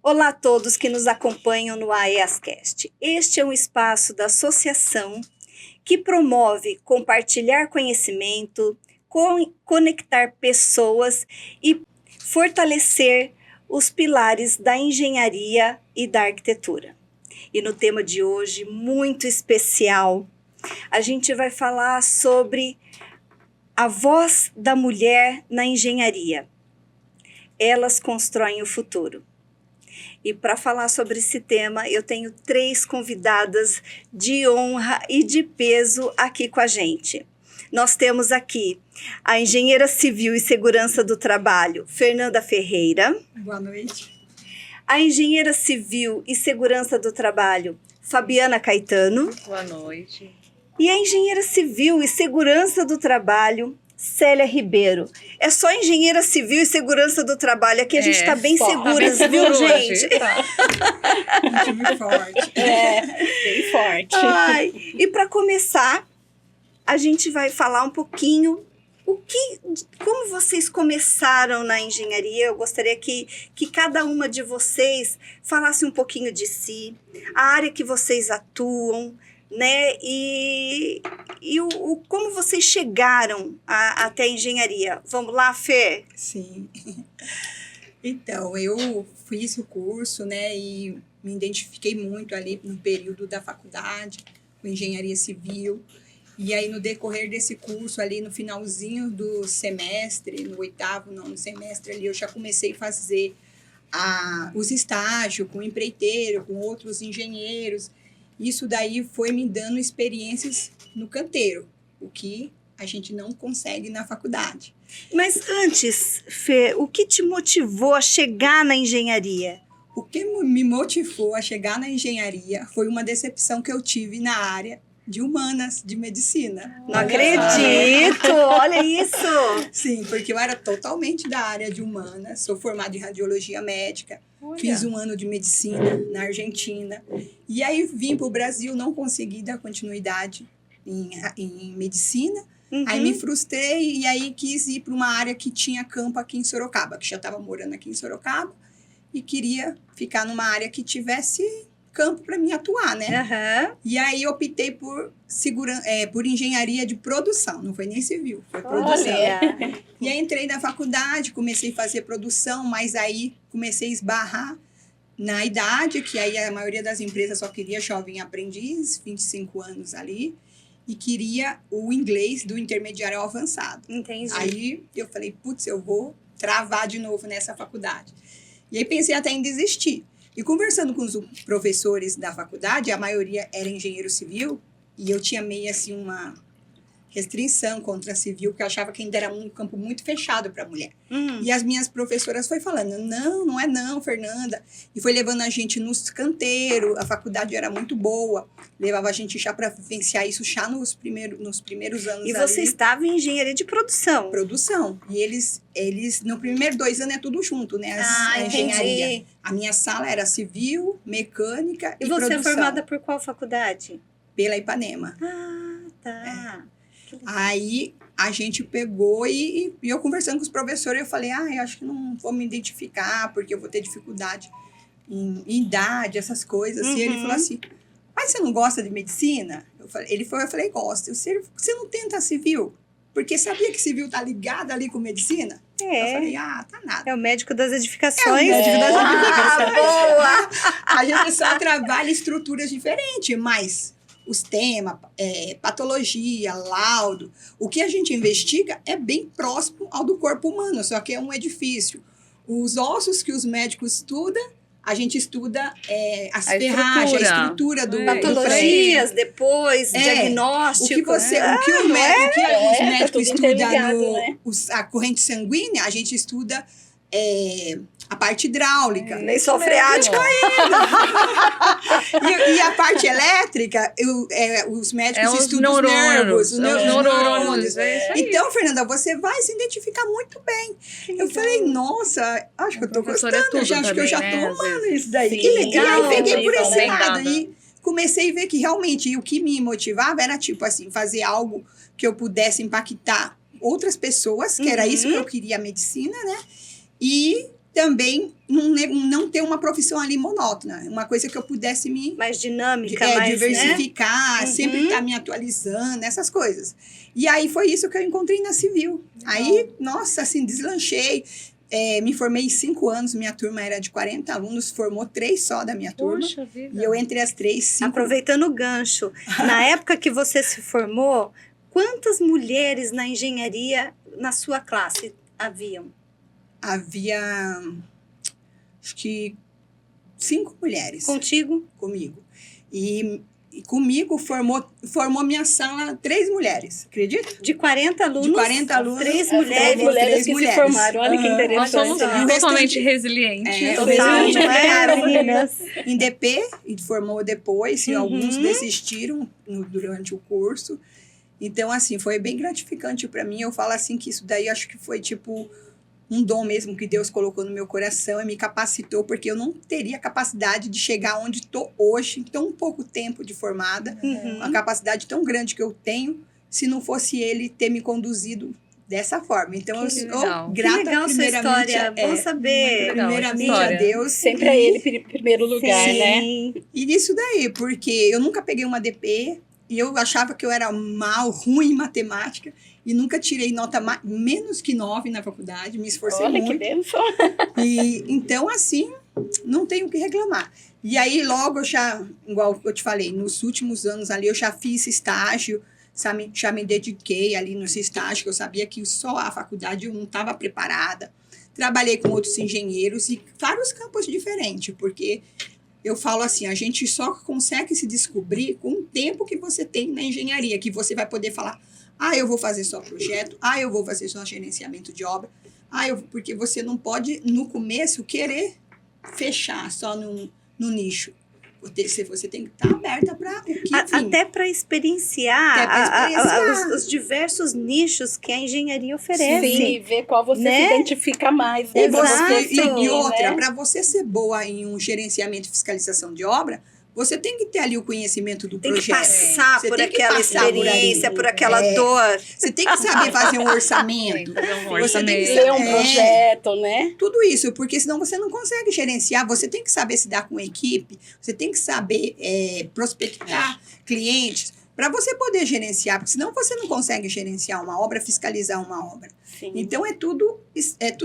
Olá a todos que nos acompanham no AEAScast. Este é um espaço da associação que promove compartilhar conhecimento, conectar pessoas e fortalecer os pilares da engenharia e da arquitetura. E no tema de hoje, muito especial, a gente vai falar sobre a voz da mulher na engenharia. Elas constroem o futuro. E para falar sobre esse tema, eu tenho 3 convidadas de honra e de peso aqui com a gente. Nós temos aqui a engenheira civil e segurança do trabalho, Fernanda Ferreira. Boa noite. A engenheira civil e segurança do trabalho, Fabiana Caetano. Boa noite. E a engenheira civil e segurança do trabalho, Célia Ribeiro. É só engenheira civil e segurança do trabalho. Aqui a gente está bem seguras, viu, gente? Tá. Um time forte. Bem forte. Ai, e para começar, a gente vai falar um pouquinho como vocês começaram na engenharia. Eu gostaria que cada uma de vocês falasse um pouquinho de si, a área que vocês atuam, né? E como vocês chegaram até a engenharia. Vamos lá, Fê? Sim. Então, eu fiz o curso, né, e me identifiquei muito ali no período da faculdade, com engenharia civil. E aí, no decorrer desse curso, ali no finalzinho do semestre, no 8º, 9º semestre, ali, eu já comecei a fazer os estágios com empreiteiro, com outros engenheiros. Isso daí foi me dando experiências no canteiro, o que a gente não consegue na faculdade. Mas antes, Fê, o que te motivou a chegar na engenharia? O que me motivou a chegar na engenharia foi uma decepção que eu tive na área de humanas, de medicina. Não acredito! Olha isso! Sim, porque eu era totalmente da área de humanas, sou formada em radiologia médica, Olha. Fiz um ano de medicina na Argentina, e aí vim para o Brasil, não consegui dar continuidade em medicina, aí me frustrei e aí quis ir para uma área que tinha campo aqui em Sorocaba, que já estava morando aqui em Sorocaba, e queria ficar numa área que tivesse campo para mim atuar, né? Uhum. E aí optei por engenharia de produção, não foi nem civil, foi produção. Olha. E aí entrei na faculdade, comecei a fazer produção, mas aí comecei a esbarrar na idade, que aí a maioria das empresas só queria jovem aprendiz, 25 anos ali, e queria o inglês do intermediário ao avançado. Entendi. Aí eu falei, putz, eu vou travar de novo nessa faculdade. E aí pensei até em desistir. E conversando com os professores da faculdade, a maioria era engenheiro civil, e eu tinha meio assim uma restrição contra civil, porque eu achava que ainda era um campo muito fechado para a mulher. E as minhas professoras foi falando, não é não, Fernanda. E foi levando a gente nos canteiros, a faculdade era muito boa, levava a gente já para vivenciar isso já nos primeiros anos. E você estava em engenharia de produção? Produção. E eles no primeiro 2 anos é tudo junto, né? A engenharia. Entendi. A minha sala era civil, mecânica e você produção. É formada por qual faculdade? Pela Ipanema. Ah, tá. Aí a gente pegou e eu conversando com os professores, eu falei, eu acho que não vou me identificar, porque eu vou ter dificuldade em idade, essas coisas. E ele falou assim, mas você não gosta de medicina? Eu falei, gosto. Você não tenta civil? Porque sabia que civil tá ligado ali com medicina? É. Eu falei, tá nada. É o médico das edificações. É o médico das edificações. Boa! A gente só trabalha estruturas diferentes, mas os temas, patologia, laudo, o que a gente investiga é bem próximo ao do corpo humano, só que é um edifício. Os ossos que os médicos estudam, a gente estuda as ferragens, a estrutura do patologias, depois, diagnóstico. O que os médicos estudam a corrente sanguínea, a gente estuda a parte hidráulica. Nem sou freática ainda. E a parte elétrica, os médicos estudam os nervos, os neurônios. Então, Fernanda, você vai se identificar muito bem. Eu falei, nossa, acho que eu tô gostando, acho que eu já tô amando isso daí. Que legal. E aí peguei por esse lado e comecei a ver que realmente o que me motivava era, tipo assim, fazer algo que eu pudesse impactar outras pessoas, que era isso que eu queria, a medicina, né? E também não ter uma profissão ali monótona. Uma coisa que eu pudesse me Mais dinâmica, mais, diversificar, né? sempre estar me atualizando, essas coisas. E aí foi isso que eu encontrei na Civil. Aí, nossa, assim, deslanchei. Me formei em 5 anos, minha turma era de 40 alunos, formou 3 só da minha turma. Poxa vida. E eu entre as 3, 5. Aproveitando o gancho, na época que você se formou, quantas mulheres na engenharia na sua classe haviam? Havia, acho que 5 mulheres. Contigo? Comigo. E comigo formou minha sala 3 mulheres, acredita? De 40 alunos, De 40 alunos, 3 formou mulheres. três que mulheres. se formaram. Olha que Aham. interessante. Nós somos E o totalmente restante- resilientes. o Total, restante né, ficaram meninas? em DP e formou depois, e Uhum. alguns desistiram durante o curso. Então, assim, foi bem gratificante para mim. Eu falo assim que isso daí acho que foi tipo um dom mesmo que Deus colocou no meu coração e me capacitou, porque eu não teria capacidade de chegar onde estou hoje, em tão pouco tempo de formada, uma capacidade tão grande que eu tenho, se não fosse Ele ter me conduzido dessa forma. Então, eu Que sou legal. Que grata legal sua primeiramente história, bom saber. Muito legal. primeiramente essa a história. Deus. Sempre a ele em primeiro lugar, né? Sim. E nisso daí, porque eu nunca peguei uma DP e eu achava que eu era ruim em matemática e nunca tirei nota menos que 9 na faculdade, me esforcei Olha que muito. bênção. E então, assim, não tenho o que reclamar. E aí, logo, igual eu te falei, nos últimos anos ali, eu já fiz estágio, sabe, já me dediquei ali nesse estágio, que eu sabia que só a faculdade eu não estava preparada. Trabalhei com outros engenheiros e vários campos diferentes, porque eu falo assim, a gente só consegue se descobrir com o tempo que você tem na engenharia, que você vai poder falar, eu vou fazer só projeto, eu vou fazer só gerenciamento de obra, porque você não pode, no começo, querer fechar só no nicho. Você tem que estar aberta para o que vir. Até para experienciar, Até pra experienciar. os diversos nichos que a engenharia oferece. Sim, ver qual você Né? se identifica mais. E, Exato. e outra, né? para você ser boa em um gerenciamento e fiscalização de obra, você tem que ter ali o conhecimento do Tem que projeto. passar Você por tem que aquela passar por experiência, ali. por aquela dor. Você tem que saber fazer um orçamento. Tem que fazer um Você tem que orçamento. Ler um projeto, né? Tudo isso, porque senão você não consegue gerenciar. Você tem que saber se dar com equipe, você tem que saber prospectar clientes para você poder gerenciar, porque senão você não consegue gerenciar uma obra, fiscalizar uma obra. Sim. Então, é tudo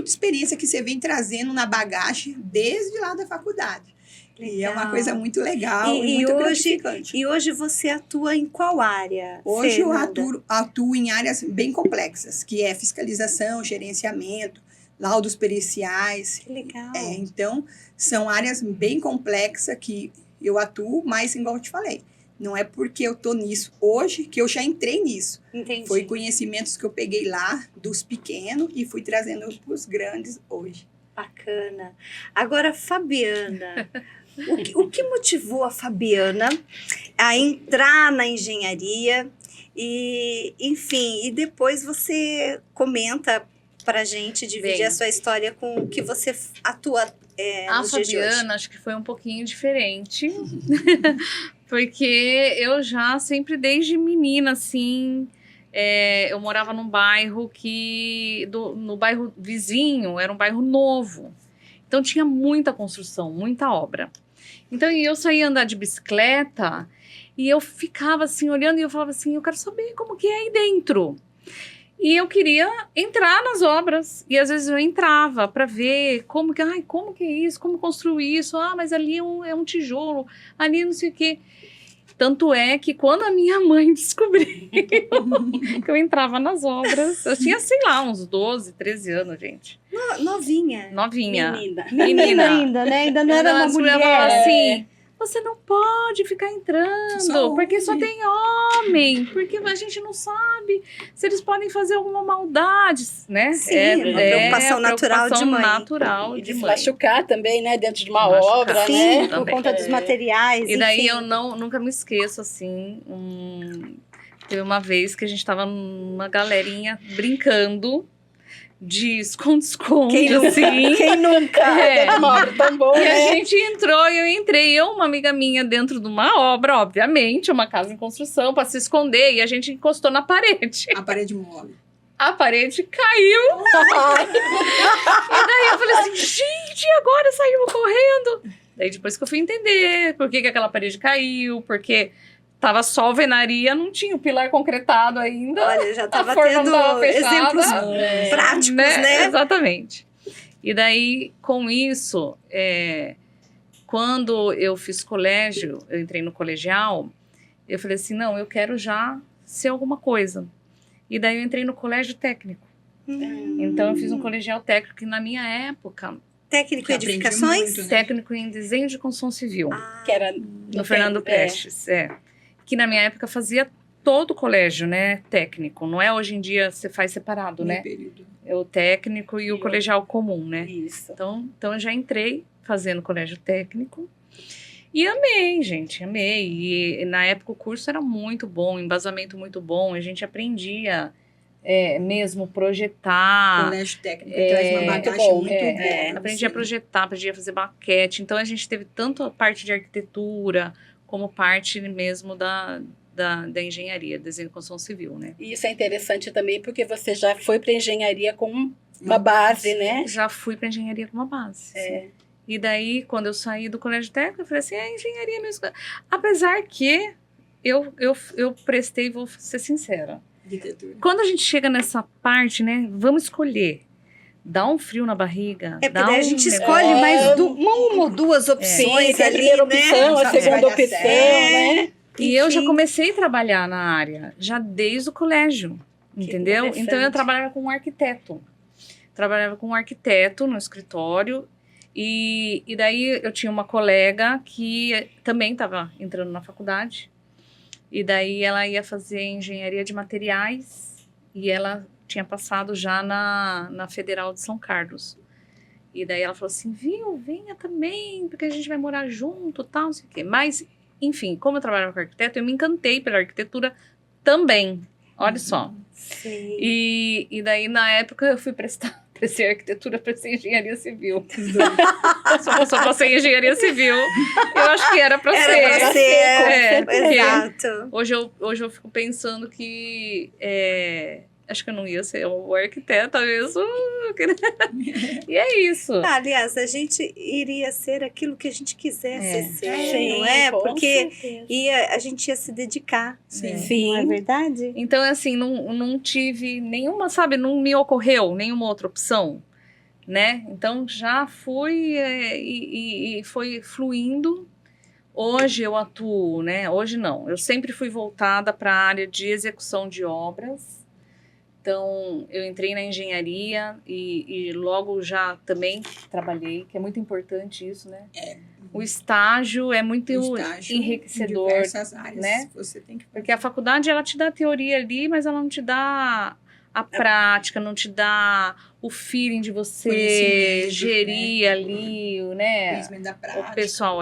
experiência que você vem trazendo na bagagem desde lá da faculdade. E é uma Legal. coisa muito legal e E muito hoje- gratificante. E hoje você atua em qual área? Hoje eu Fernanda? atuo em áreas bem complexas, que é fiscalização, gerenciamento, laudos periciais. Que legal. Então, são áreas bem complexas que eu atuo, mas igual eu te falei, não é porque eu tô nisso hoje que eu já entrei nisso. Entendi. Foi conhecimentos que eu peguei lá dos pequenos e fui trazendo para os grandes hoje. Bacana. Agora, Fabiana, o que motivou a Fabiana a entrar na engenharia? E, enfim, e depois você comenta pra gente, dividir Bem. a sua história com o que você atua A nos dias de hoje. Fabiana, acho que foi um pouquinho diferente. Porque eu já sempre, desde menina, assim, eu morava num bairro no bairro vizinho, era um bairro novo. Então tinha muita construção, muita obra. Então eu saía andar de bicicleta e eu ficava assim, olhando e eu falava assim, eu quero saber como que é aí dentro. E eu queria entrar nas obras. E às vezes eu entrava para ver como que é isso, como construir isso. Mas ali é um tijolo, ali não sei o quê. Tanto é que quando a minha mãe descobriu que eu entrava nas obras, eu tinha, sei lá, uns 12, 13 anos, gente. Novinha. Novinha. Menina ainda, né? Ainda não era Ela uma descobriu, ela mulher. falava assim, você não pode ficar entrando, Só porque só homem. tem homem, porque a gente não sabe se eles podem fazer alguma maldade, né? Sim, uma preocupação natural de mãe. natural E de de se mãe. machucar também, né? Dentro de uma Machucar. obra, Sim, né? por Também. conta dos materiais. E daí enfim. eu nunca me esqueço, assim, teve uma vez que a gente tava numa galerinha brincando de esconde-esconde, Quem nunca? assim. Quem nunca? É. Dentro de uma obra tão bom, E a né? gente entrou e eu entrei, uma amiga minha, dentro de uma obra, obviamente, uma casa em construção, para se esconder, e a gente encostou na parede. A parede mole. a parede caiu. E daí eu falei assim, gente, e agora saímos correndo. Daí depois que eu fui entender por que aquela parede caiu, porque tava só alvenaria, não tinha o pilar concretado ainda. Olha, já estava forma não tendo tava fechada. exemplos práticos, né? Exatamente. E daí, com isso, quando eu fiz colégio, eu entrei no colegial, eu falei assim, não, eu quero já ser alguma coisa. E daí eu entrei no colégio técnico. Então eu fiz um colegial técnico, que na minha época, Técnico em Aprendi edificações? muito, né? técnico em desenho de construção civil, Que era no Fernando Prestes, que na minha época fazia todo o colégio, né, técnico. Não é hoje em dia você faz separado, né? Período. É o técnico e o colegial comum, né? Isso. Então eu já entrei fazendo colégio técnico e amei, gente, amei. E na época o curso era muito bom, embasamento muito bom, a gente aprendia mesmo projetar. Colégio técnico traz uma muito bagagem bom, muito boa. Aprendi a projetar, aprendi a fazer maquete. Então a gente teve tanto a parte de arquitetura como parte mesmo da engenharia, desenho e construção civil, né? E isso é interessante também, porque você já foi para engenharia com uma base, né? Já fui para engenharia com uma base. E daí, quando eu saí do colégio técnico, eu falei assim, engenharia mesmo. Apesar que eu prestei, vou ser sincera. Arquitetura. Quando a gente chega nessa parte, né, vamos escolher. Dá um frio na barriga. É, porque dá daí a gente um escolhe negócio. mais uma ou duas Sim, opções tem a ali, primeira né? opção, a Sabe, segunda vai dar opção, certo. né? E eu já Enfim. comecei a trabalhar na área, já desde o colégio, entendeu? interessante. Então eu trabalhava com um arquiteto. Trabalhava com um arquiteto no escritório. E daí eu tinha uma colega que também estava entrando na faculdade. E daí ela ia fazer engenharia de materiais. E ela tinha passado já na Federal de São Carlos. E daí ela falou assim, viu, venha também, porque a gente vai morar junto, tal, não sei o quê. Mas, enfim, como eu trabalhava com arquiteto, eu me encantei pela arquitetura também. Olha só. Sim. E daí, na época, eu fui prestei arquitetura, prestei engenharia civil. Só passei em engenharia civil. Eu acho que era pra ser. Era pra ser, porque exato. hoje eu fico pensando que... acho que eu não ia ser o arquiteta mesmo. E é isso. Aliás, a gente iria ser aquilo que a gente quisesse ser, Sim, não é? com Porque certeza. a gente ia se dedicar, Sim. não é verdade? Então, assim, não tive nenhuma, sabe, não me ocorreu nenhuma outra opção, né? Então, já fui e foi fluindo. Hoje eu atuo, né? Hoje não. Eu sempre fui voltada para a área de execução de obras. Então, eu entrei na engenharia e logo já também trabalhei, que é muito importante isso, né? O estágio é muito O estágio enriquecedor, em diversas áreas, né? Você tem que porque a faculdade, ela te dá a teoria ali, mas ela não te dá a prática, não te dá o feeling de você Conhecimento, gerir ali, né? conhecimento da prática. O pessoal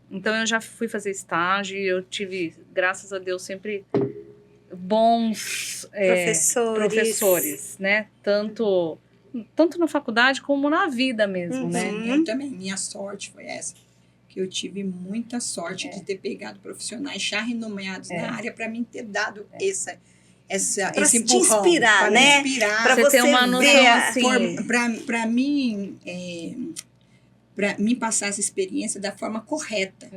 Então, eu já fui fazer estágio e eu tive, graças a Deus, sempre bons professores, né? Tanto na faculdade como na vida mesmo, né? Eu também. Minha sorte foi essa. Que eu tive muita sorte de ter pegado profissionais já renomeados na área para mim ter dado esse Pra empurrão. te inspirar, pra né? Me inspirar. Pra Você você ter uma noção ver assim. Para mim, para mim passar essa experiência da forma correta.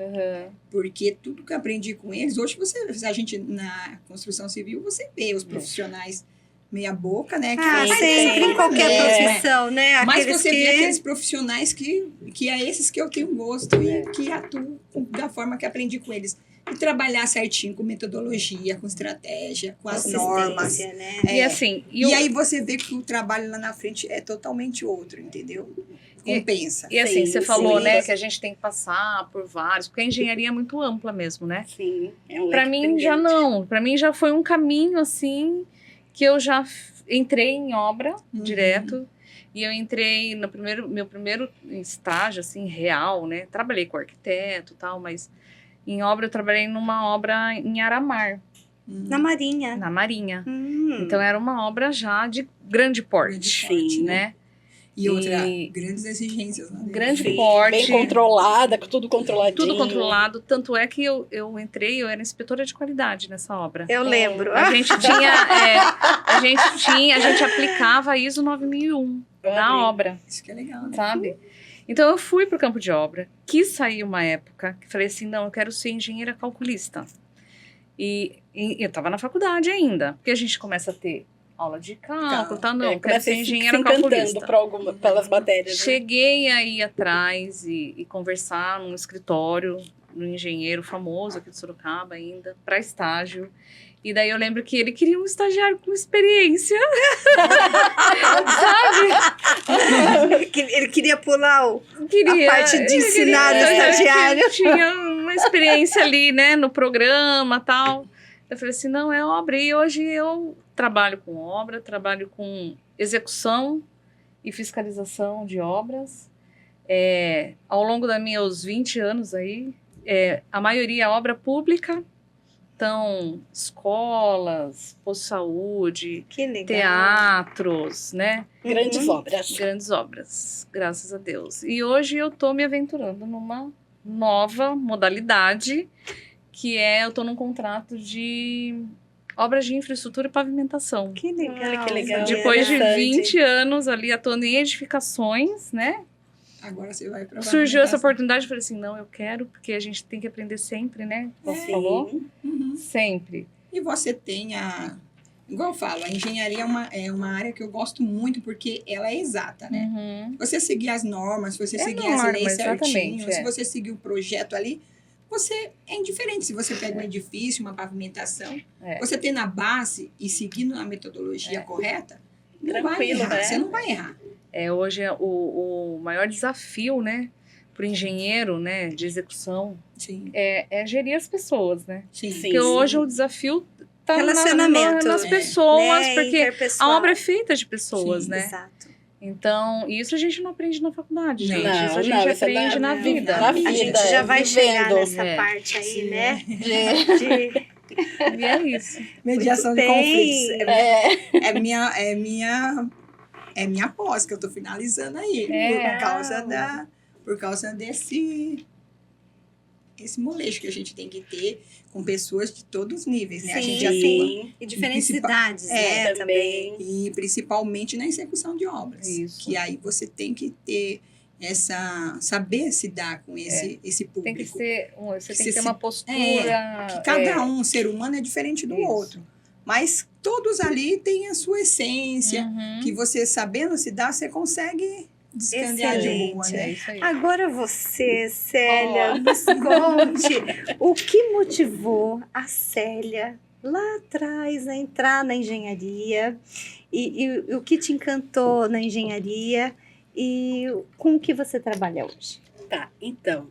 Porque tudo que eu aprendi com eles, hoje a gente na construção civil, você vê os profissionais meia boca, né? Que fazem sempre em qualquer profissão, né? Mas Aqueles você que... vê aqueles profissionais que é esses que eu tenho gosto e que atuam da forma que aprendi com eles. E trabalhar certinho com metodologia, com estratégia, com as normas. Assistência, né? E assim... E aí você vê que o trabalho lá na frente é totalmente outro, entendeu? Compensa. E assim, Sim, você falou, sim. né, que a gente tem que passar por vários, porque a engenharia é muito ampla mesmo, né? Sim, é um Para leque mim já pendente. não, para mim já foi um caminho assim que eu já entrei em obra direto e eu entrei no meu primeiro estágio assim real, né? Trabalhei com arquiteto e tal, mas em obra eu trabalhei numa obra em Aramar, Na Marinha. na Marinha. Então era uma obra já de grande porte, Sim. né? E outra, grandes exigências. Né? Grande Sim, porte. bem controlada, tudo controladinho. Tudo controlado. Tanto é que eu entrei, eu era inspetora de qualidade nessa obra. Eu lembro. A gente a gente aplicava a ISO 9001 na Olha. obra, Isso que é legal, né? sabe? Então eu fui pro campo de obra, quis sair uma época, que falei assim, não, eu quero ser engenheira calculista. E eu tava na faculdade ainda, porque a gente começa a ter aula de cálculo, tá? Não, eu quero ser engenheira calculista. Pelas matérias. Né? Cheguei a ir atrás e conversar num escritório, no engenheiro famoso aqui de Sorocaba ainda, para estágio. E daí eu lembro que ele queria um estagiário com experiência. Sabe? Ele queria pular a Queria, parte de ensinar o estagiário. Tinha uma experiência ali, né, no programa e tal. Eu falei assim, não, é obra. E hoje eu trabalho com obra, trabalho com execução e fiscalização de obras. Ao longo dos meus 20 anos aí, a maioria é obra pública. Então, escolas, posto de saúde, Que legal. teatros, né? Grandes obras. Grandes obras, graças a Deus. E hoje eu estou me aventurando numa nova modalidade, que eu estou num contrato de obras de infraestrutura e pavimentação. Que legal. Olha que legal. Depois de Interessante. 20 anos ali atuando em edificações, né? Agora você vai para Surgiu essa oportunidade, eu falei assim, não, eu quero, porque a gente tem que aprender sempre, né? Como você falou, Uhum. sempre. E você tem igual eu falo, a engenharia é uma área que eu gosto muito porque ela é exata, né? Uhum. Você seguir as normas, se você seguir norma, as leis exatamente, certinho, se é. você seguir o projeto ali, você é indiferente. Se você pega um edifício, uma pavimentação, você tem na base e seguindo a metodologia correta, não vai Tranquilo, errar. né? Você não vai errar. Hoje o maior desafio, né, para o engenheiro, né, de execução Sim. é gerir as pessoas, né? Sim. Sim. Porque hoje o desafio tá Relacionamento, nas pessoas, né, porque interpessoal. a obra é feita de pessoas, Sim, né? Exato. Então, isso a gente não aprende na faculdade, gente. Não, isso a gente não, isso é aprende na vida. na A vida, gente já vai vivendo. chegar nessa É. parte aí, Sim. né? De- De... E é isso. Mediação de Muito conflitos. bem. É minha pós que eu tô finalizando aí. Por causa desse molejo que a gente tem que ter com pessoas de todos os níveis, né? A gente atua. Sim. E diferentes idades, É, né? também. E principalmente na execução de obras. Isso. Que aí você tem que ter saber se dar com esse público. Tem que ser, você tem que ter Se- uma postura. Que cada um, ser humano, é diferente do Isso. outro. Mas todos ali têm a sua essência, Uhum. que você sabendo se dar, você consegue descandear de boa, Excelente. né? É isso aí. Agora você, Célia, nos conte o que motivou a Célia lá atrás a entrar na engenharia e o que te encantou na engenharia e com o que você trabalha hoje. Tá, então.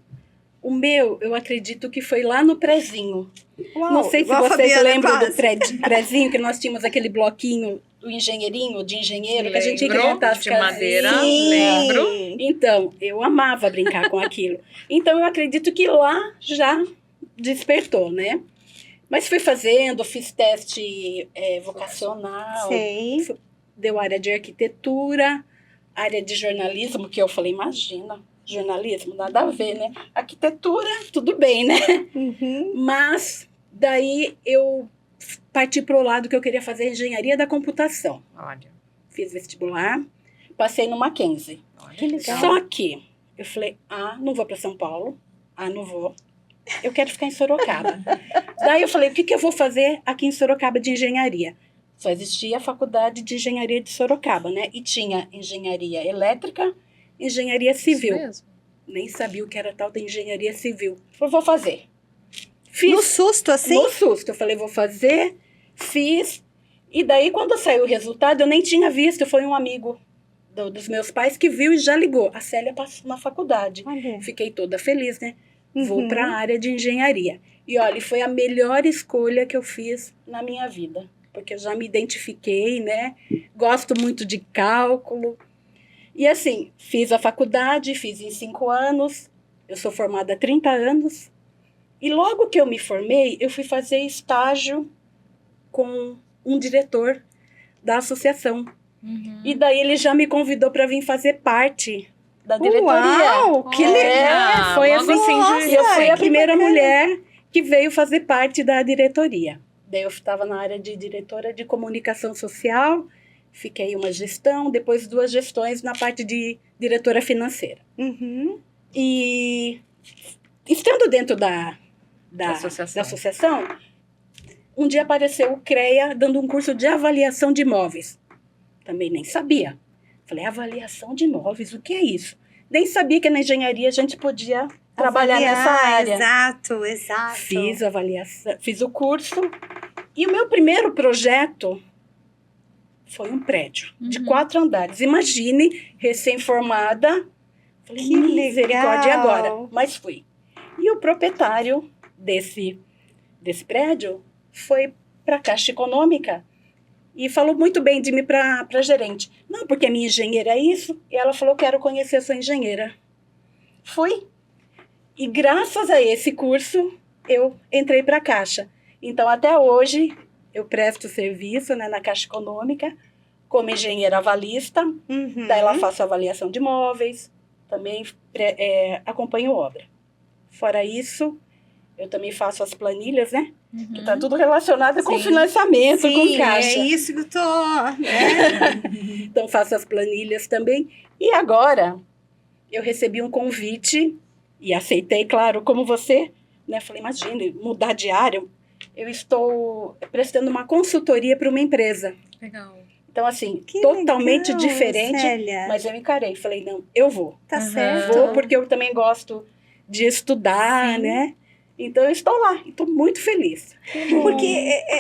O meu, eu acredito que foi lá no prezinho. Não sei se igual a vocês Fabiana lembram do quase. prezinho, que nós tínhamos aquele bloquinho do engenheirinho, de engenheiro, que a gente tinha que Lembro, montar as de madeira. casinhas. Lembro. Então, eu amava brincar com aquilo. Então, eu acredito que lá já despertou, né? Mas fui fazendo, fiz teste vocacional, Sei. deu área de arquitetura, área de jornalismo, que eu falei, imagina, jornalismo, nada a ver, né? Arquitetura, tudo bem, né? Uhum. Mas daí eu parti para o lado que eu queria fazer engenharia da computação. Olha. Fiz vestibular, passei no Mackenzie. Que legal. Só que eu falei, não vou para São Paulo, não vou. Eu quero ficar em Sorocaba. Daí eu falei, o que eu vou fazer aqui em Sorocaba de engenharia? Só existia a faculdade de engenharia de Sorocaba, né? E tinha engenharia elétrica, engenharia civil. Isso mesmo. Nem sabia o que era tal da engenharia civil. Falei, vou fazer. Fiz. No susto, assim? No susto. Eu falei, vou fazer, fiz. E daí, quando saiu o resultado, eu nem tinha visto. Foi um amigo dos meus pais que viu e já ligou. A Célia passou na faculdade. Olha. Fiquei toda feliz, né? Vou Uhum. para a área de engenharia. E olha, foi a melhor escolha que eu fiz na minha vida. Porque eu já me identifiquei, né? Gosto muito de cálculo. E assim, fiz a faculdade, fiz em 5 anos. Eu sou formada há 30 anos. E logo que eu me formei, eu fui fazer estágio com um diretor da associação. Uhum. E daí ele já me convidou para vir fazer parte da diretoria. Uau, que Olha, legal! Foi logo assim, Nossa, eu fui a que primeira bacana. mulher que veio fazer parte da diretoria. Daí eu estava na área de diretora de comunicação social, fiquei uma gestão, depois 2 gestões na parte de diretora financeira. Uhum. E estando dentro da associação, um dia apareceu o CREA dando um curso de avaliação de imóveis. Também nem sabia. Falei, avaliação de imóveis, o que é isso? Nem sabia que na engenharia a gente podia trabalhar nessa área. Exato, exato. Fiz a avaliação, fiz o curso. E o meu primeiro projeto foi um prédio de 4 andares. Imagine, recém-formada. Falei, Que misericórdia, e legal. agora? Mas fui. E o proprietário desse prédio foi para a Caixa Econômica e falou muito bem de mim para a gerente. Não, porque a minha engenheira é isso. E ela falou, quero conhecer a sua engenheira. Fui. E graças a esse curso, eu entrei para a Caixa. Então, até hoje, eu presto serviço, né, na Caixa Econômica como engenheira avalista. Uhum. Daí lá faço avaliação de imóveis, também acompanho obra. Fora isso, eu também faço as planilhas, né? Que está tudo relacionado com Sim. financiamento, Sim, com caixa. é isso que eu tô, né? Então, faço as planilhas também. E agora, eu recebi um convite e aceitei, claro, como você, né? Falei, imagine, mudar de área. Eu estou prestando uma consultoria para uma empresa. Legal. Então, assim, Que totalmente legal, diferente, Célia. mas eu encarei. Falei, não, eu vou. Tá Uhum. certo. Vou porque eu também gosto de estudar, Sim. né? Então, eu estou lá. Estou muito feliz. Porque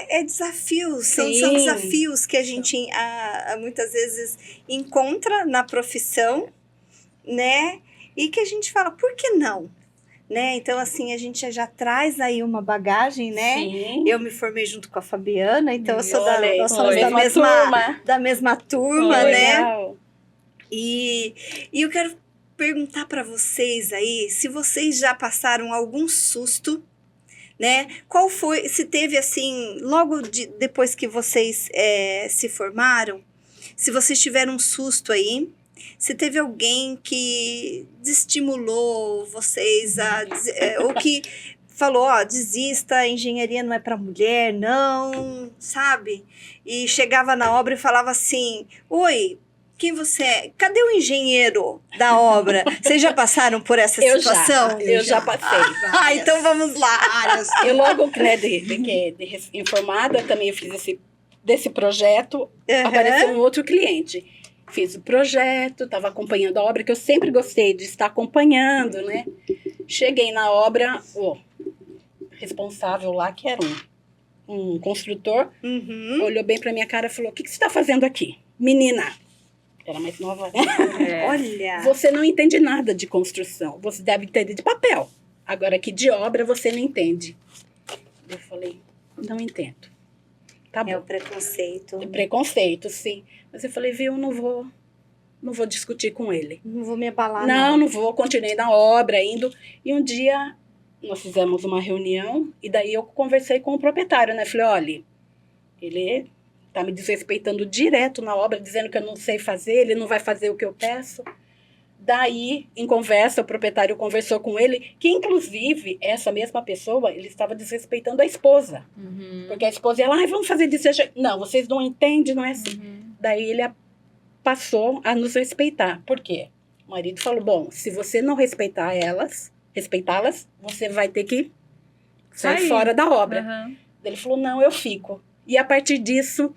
é desafios, são Sim. desafios que a gente muitas vezes encontra na profissão, né? E que a gente fala, por que não? Né? Então, assim, a gente já traz aí uma bagagem, né? Sim. Eu me formei junto com a Fabiana, então eu sou Olha, nós somos foi. da mesma turma, Foi. né? Legal. E eu quero perguntar para vocês aí se vocês já passaram algum susto, né? Qual foi, se teve assim, logo depois que vocês se formaram, se vocês tiveram um susto aí, se teve alguém que desestimulou vocês ou que falou, ó, desista, a engenharia não é para mulher, não, sabe? E chegava na obra e falava assim, oi, quem você é? Cadê o engenheiro da obra? Vocês já passaram por essa situação? Eu já passei. Ah, então vamos lá. Várias. Eu logo, né, de informada, também eu fiz desse projeto, apareceu um outro cliente. Fiz o projeto, estava acompanhando a obra, que eu sempre gostei de estar acompanhando, né? Cheguei na obra, o responsável lá, que era um construtor, Uhum. olhou bem para minha cara e falou, o que você está fazendo aqui? Menina, era mais nova, né? Olha. Você não entende nada de construção, você deve entender de papel. Agora, aqui de obra, você não entende. Eu falei, não entendo. Tá É o bom. preconceito. Preconceito, sim. Mas eu falei, viu, não vou discutir com ele. Não vou me abalar, Não vou, continuei na obra, indo. E um dia, nós fizemos uma reunião, e daí eu conversei com o proprietário, né? Falei, olha, ele tá me desrespeitando direto na obra, dizendo que eu não sei fazer, ele não vai fazer o que eu peço. Daí, em conversa, o proprietário conversou com ele, que inclusive, essa mesma pessoa, ele estava desrespeitando a esposa. Uhum. Porque a esposa ia lá, vamos fazer disso. Não, vocês não entendem, não é assim. Uhum. Daí ele passou a nos respeitar. Por quê? O marido falou, bom, se você não respeitá-las, você vai ter que sair Sair. fora da obra. Uhum. Ele falou, não, eu fico. E a partir disso,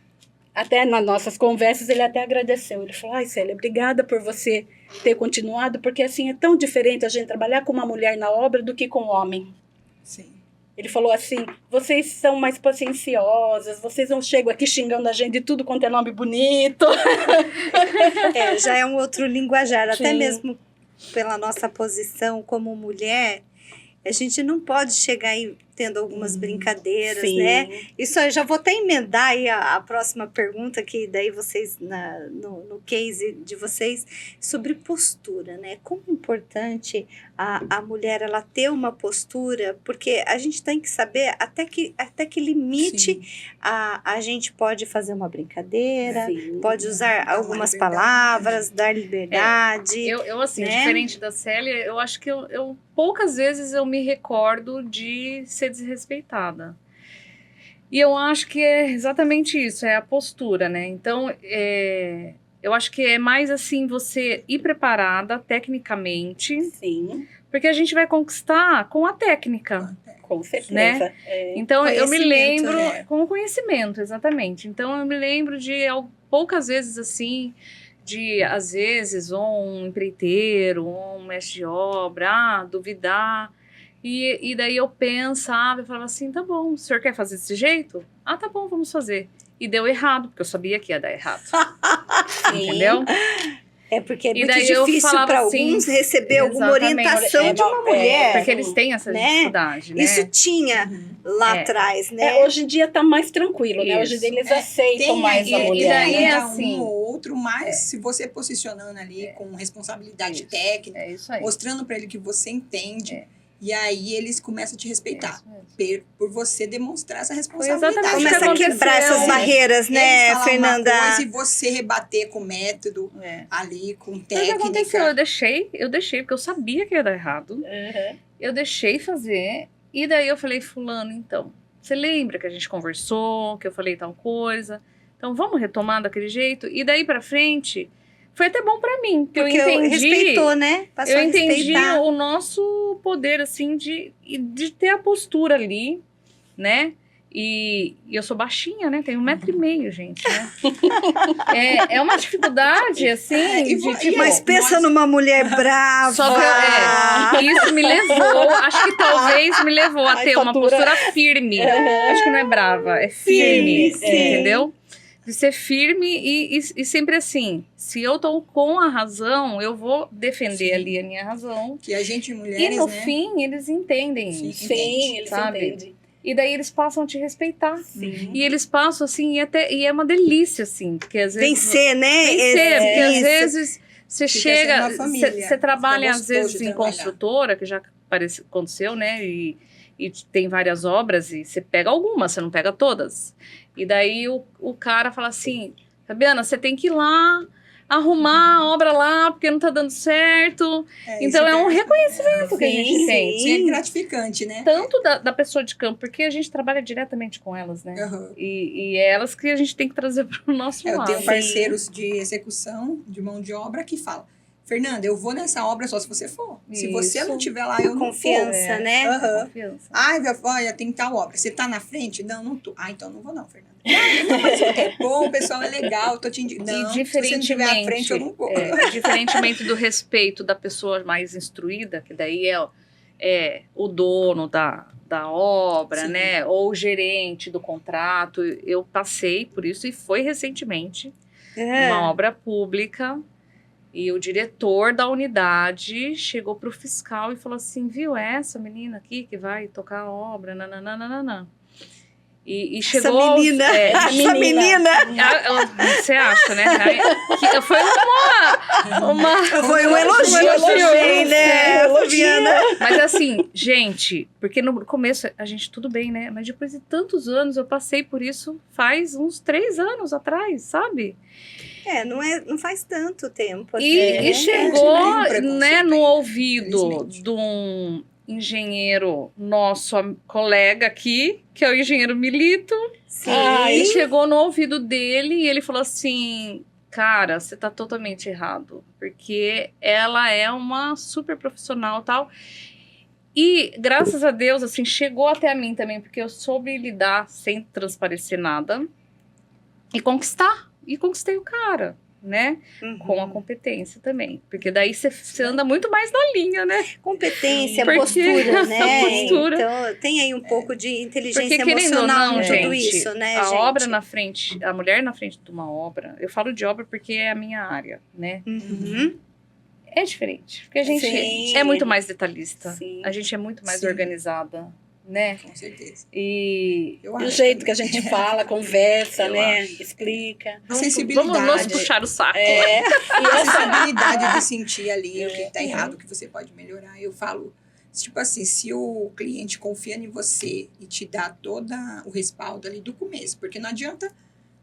até nas nossas conversas, ele até agradeceu. Ele falou, ai, Célia, obrigada por você ter continuado, porque assim, é tão diferente a gente trabalhar com uma mulher na obra do que com um homem. Sim. Ele falou assim, vocês são mais pacienciosas, vocês não chegam aqui xingando a gente de tudo quanto é nome bonito. Já é um outro linguajar, até Sim. mesmo pela nossa posição como mulher, a gente não pode chegar e tendo algumas brincadeiras, Sim. né? Isso eu já vou até emendar aí a próxima pergunta, que daí vocês, no case de vocês, sobre postura, né? Como é importante a mulher ela ter uma postura, porque a gente tem que saber até que limite a gente pode fazer uma brincadeira, Sim. pode usar Dar uma algumas liberdade. palavras, dar liberdade. Eu assim, né? diferente da Célia, eu acho que eu poucas vezes eu me recordo de ser desrespeitada. E eu acho que é exatamente isso, é a postura, né? Então, eu acho que é mais assim, você ir preparada tecnicamente, Sim, porque a gente vai conquistar com a técnica. com certeza. Né? Então, eu me Conhecimento, lembro, né? com o conhecimento, exatamente. Então, eu me lembro de poucas vezes assim, de às vezes um empreiteiro, um mestre de obra, duvidar. E daí eu pensava e falava assim: tá bom, o senhor quer fazer desse jeito? Ah, tá bom, vamos fazer. E deu errado, porque eu sabia que ia dar errado. Sim. Entendeu? É porque é E muito daí eu difícil falava para assim, alguns receber alguma exatamente. orientação de uma mulher. Porque eles têm essa né? dificuldade, né? Isso tinha lá É. atrás, né? Hoje em dia tá mais tranquilo, né? Hoje em dia eles aceitam Tem mais a aí, mulher. daí, né? assim, um ou outro, mas se você posicionando ali com responsabilidade Isso. técnica, É isso aí. mostrando para ele que você entende, e aí eles começam a te respeitar. É isso mesmo. Por você demonstrar essa exatamente responsabilidade. o que Começa a aconteceu. quebrar essas barreiras, né, Eles falam Fernanda? uma coisa e você rebater com método É. ali, com Mas o que aconteceu? técnica. Eu deixei, porque eu sabia que ia dar errado. Uhum. Eu deixei fazer, e daí eu falei, fulano, então, você lembra que a gente conversou, que eu falei tal coisa? Então vamos retomar daquele jeito? E daí pra frente, foi até bom pra mim, porque Porque eu entendi... respeitou, né? Passou Eu a entendi respeitar. o nosso poder, assim, de ter a postura ali, né? E eu sou baixinha, né? Tenho 1,5 m, gente, né? É uma dificuldade, assim, e de, e tipo... Mas pensa numa mulher brava. Só que isso me levou, acho que talvez me levou a A ter uma estatura. postura firme. Acho que não é brava, é firme, sim. entendeu? De ser firme e sempre assim, se eu tô com a razão, eu vou defender Sim. ali a minha razão. Que a gente, E mulheres, no né? fim, eles entendem Sim. isso. Sim, eles Sabe? entendem. E daí eles passam a te respeitar. Sim. E eles passam assim, e é uma delícia, assim, porque às vezes... Vencer, né? Vencer, porque às Isso. vezes você Fica chega, sendo uma família. você trabalha Fica às vezes gostoso de em trabalhar. construtora, que já aconteceu, né? E tem várias obras e você pega algumas, você não pega todas. E daí o cara fala assim, Fabiana, você tem que ir lá arrumar a obra lá, porque não tá dando certo. Então é um reconhecimento que a gente Sim, tem. Sim, é gratificante, né? Tanto da pessoa de campo, porque a gente trabalha diretamente com elas, né? Uhum. E é elas que a gente tem que trazer para o nosso Eu lado. tenho parceiros de execução, de mão de obra, que falam, Fernanda, eu vou nessa obra só se você for. Se você Isso. não estiver lá, eu não vou. Confiança, né? Aham. Confiança. Ai, olha, tem tal obra. Você tá na frente? Não, não tô. Ah, então não vou não, Fernanda. Não, mas é bom, o pessoal é legal, tô te indicando. Não, se você não estiver à frente, eu não vou. Diferentemente do respeito da pessoa mais instruída, que daí é o dono da obra, Sim. né? Ou o gerente do contrato. Eu passei por isso e foi recentemente uma obra pública. E o diretor da unidade chegou pro fiscal e falou assim, viu essa menina aqui que vai tocar a obra, nananana. E chegou... Essa menina. Essa menina. Você acha, né? Foi Foi um elogio também, né, Fabiana? Mas assim, gente, porque no começo a gente tudo bem, né? Mas depois de tantos anos, eu passei por isso faz uns 3 anos atrás, sabe? Não faz tanto tempo. E chegou, Tem um preconceito né, no ainda, ouvido infelizmente. de um engenheiro nosso colega aqui, que é o engenheiro Milito. Sim. E chegou no ouvido dele e ele falou assim, cara, você tá totalmente errado, porque ela é uma super profissional e tal. E, graças a Deus, assim, chegou até a mim também, porque eu soube lidar sem transparecer nada e conquistar. E conquistei o cara, né? Uhum. Com a competência também. Porque daí você anda muito mais na linha, né? Competência, Porque postura, essa né? postura. Então, tem aí um pouco de inteligência Porque, querendo ou emocional não, em tudo gente, isso, né, a gente? obra na frente, a mulher na frente de uma obra, eu falo de obra porque é a minha área, né? Uhum. É diferente. Porque a gente Sim. é muito mais detalhista. Sim. A gente é muito mais Sim. organizada, né? Com certeza. E Eu E o acho jeito que a também. gente fala, conversa, Eu né? acho. Explica. A sensibilidade. vamos nos puxar o saco. É, A sensibilidade de sentir ali o que está errado, o que você pode melhorar. Eu falo, tipo assim, se o cliente confia em você e te dá todo o respaldo ali do começo, porque não adianta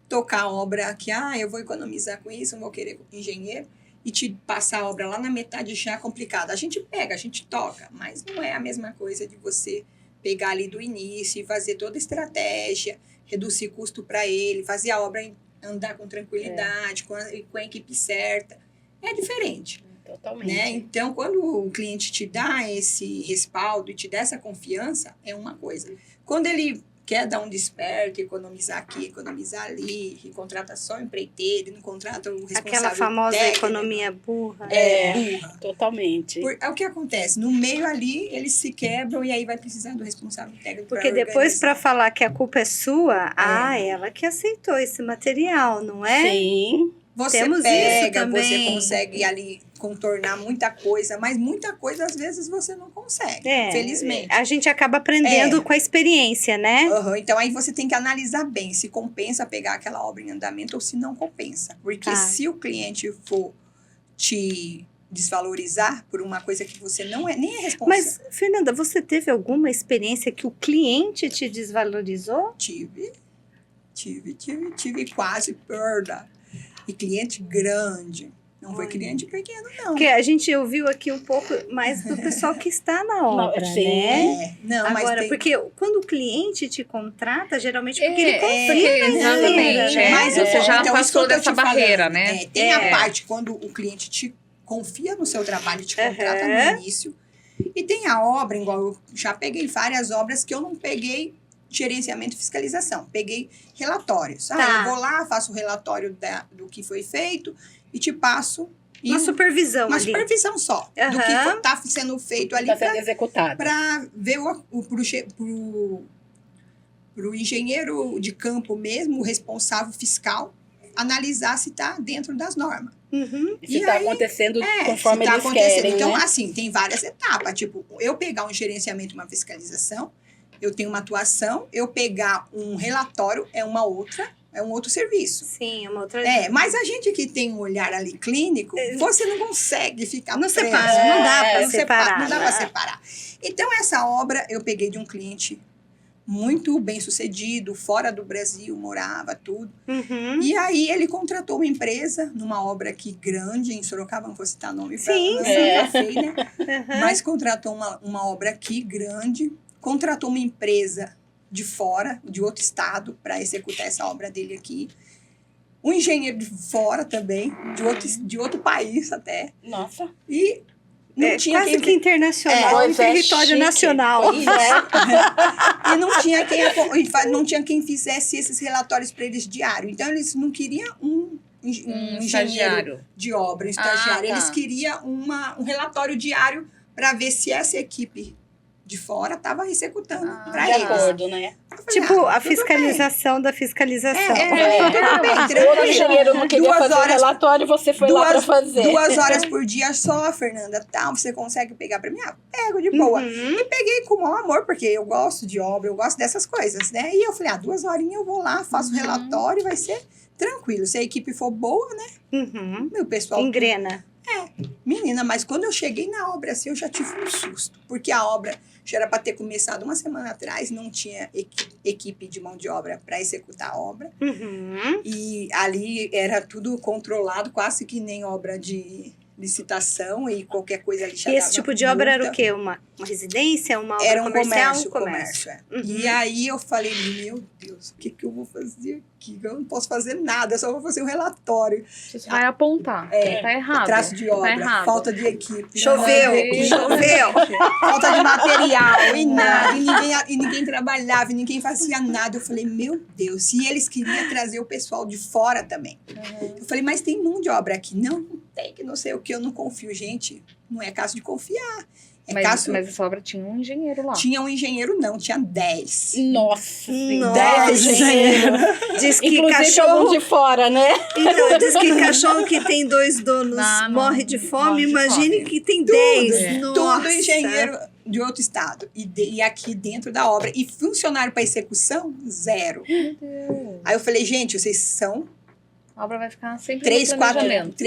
tocar a obra que, eu vou economizar com isso, eu vou querer engenheiro, e te passar a obra lá na metade já é complicado. A gente pega, a gente toca, mas não é a mesma coisa de você pegar ali do início e fazer toda a estratégia, reduzir custo para ele, fazer a obra andar com tranquilidade, com a equipe certa. É diferente, totalmente. né? Então, quando o cliente te dá esse respaldo e te dá essa confiança, é uma coisa. Quando ele quer dar um desperto, economizar aqui, economizar ali, e contrata só o empreiteiro, não contrata o responsável Aquela famosa técnico, economia burra. burra. Totalmente. É o que acontece. No meio ali, eles se quebram e aí vai precisar do responsável técnico. Porque pra depois, para organizar. falar que a culpa é sua, ela que aceitou esse material, não é? Sim. Você Temos isso pega, também. você consegue ali contornar muita coisa, mas muita coisa às vezes você não consegue, felizmente. A gente acaba aprendendo com a experiência, né? Uhum, então aí você tem que analisar bem se compensa pegar aquela obra em andamento ou se não compensa. Porque se o cliente for te desvalorizar por uma coisa que você não é, nem é responsável. Mas, Fernanda, você teve alguma experiência que o cliente te desvalorizou? Tive quase perda. E cliente grande. Não foi cliente pequeno, não. Porque a gente ouviu aqui um pouco mais do pessoal que está na obra, Sim. né? Não, mas Agora, tem... porque quando o cliente te contrata, geralmente porque ele confia na exatamente. engenheira, né? Mas Você já então, isso que passou eu tô dessa te barreira, falando. né? Tem a parte quando o cliente te confia no seu trabalho, te contrata no início. E tem a obra, igual eu já peguei várias obras que eu não peguei gerenciamento e fiscalização. Peguei relatórios. Eu vou lá, faço o relatório do que foi feito e te passo... Uma supervisão uma ali. supervisão só. Do que está sendo feito ali Está sendo executado. para ver pro engenheiro de campo mesmo, o responsável fiscal, analisar se está dentro das normas. Uhum. E se está acontecendo conforme se tá eles acontecendo. querem, Então, né? assim, tem várias etapas. Tipo, eu pegar um gerenciamento, uma fiscalização, eu tenho uma atuação, eu pegar um relatório é um outro serviço. Sim, uma outra... Mas a gente que tem um olhar ali clínico, você não consegue ficar Não preso. separa, não dá para separar. Não dá para separar. Então, essa obra eu peguei de um cliente muito bem sucedido, fora do Brasil, morava, tudo. Uhum. E aí ele contratou uma empresa numa obra aqui grande, em Sorocaba, não vou citar nome para Sim, não ficar feio, né? Mas contratou uma obra aqui grande, contratou uma empresa de fora, de outro estado, para executar essa obra dele aqui. Um engenheiro de fora também, de outro país até. Nossa. E não tinha quase que internacional, Pois em território chique. nacional. Pois é. E não tinha quem fizesse esses relatórios para eles diário. Então, eles não queriam um engenheiro estagiário de obra, um estagiário. tá. Eles queriam um relatório diário para ver se essa equipe de fora estava executando para De eles. acordo, né? Eu falei, Tipo, a tudo bem. fiscalização da fiscalização. Tudo bem, O tranquilo. engenheiro não queria 2 fazer o horas- relatório, você foi lá para fazer. 2 horas por dia só, Fernanda, você consegue pegar para mim? Pego de boa. Uhum. E peguei com o maior amor, porque eu gosto de obra, eu gosto dessas coisas, né? E eu falei, 2 horinhas eu vou lá, faço o relatório, vai ser tranquilo. Se a equipe for boa, né? Uhum. Meu pessoal... Engrena. Menina, mas quando eu cheguei na obra, assim, eu já tive um susto. Porque a obra já era para ter começado uma semana atrás, não tinha equipe de mão de obra para executar a obra. Uhum. E ali era tudo controlado, quase que nem obra de licitação e qualquer coisa ali já E esse dava tipo de obra era o multa. quê? Uma residência? Uma obra Era um comercial? comércio. Uhum. E aí eu falei, meu Deus, o que eu vou fazer aqui? Eu não posso fazer nada, eu só vou fazer um relatório. Você vai apontar. Tá errado. Traço de Tá obra, errado. falta de equipe. Choveu, Ai, choveu. Falta de material e nada. E ninguém trabalhava, e ninguém fazia nada. Eu falei, meu Deus. E eles queriam trazer o pessoal de fora também. Eu falei, mas tem mão de obra aqui. Não tem, que não sei o que, eu não confio. Gente, não é caso de confiar. É Mas essa obra tinha um engenheiro lá. Tinha um engenheiro, não, tinha 10. Nossa. Nossa. 10 engenheiros. Diz que Inclusive cachorro... algum de fora, né? Então, diz que cachorro que tem 2 donos Não, morre de fome. morre de Imagine fome. que tem 10. Tudo Nossa. engenheiro. de outro estado. E aqui dentro da obra. E funcionário para execução, 0. Meu Deus. Aí eu falei, gente, vocês são A obra vai ficar sempre 3, no 4 planejamento.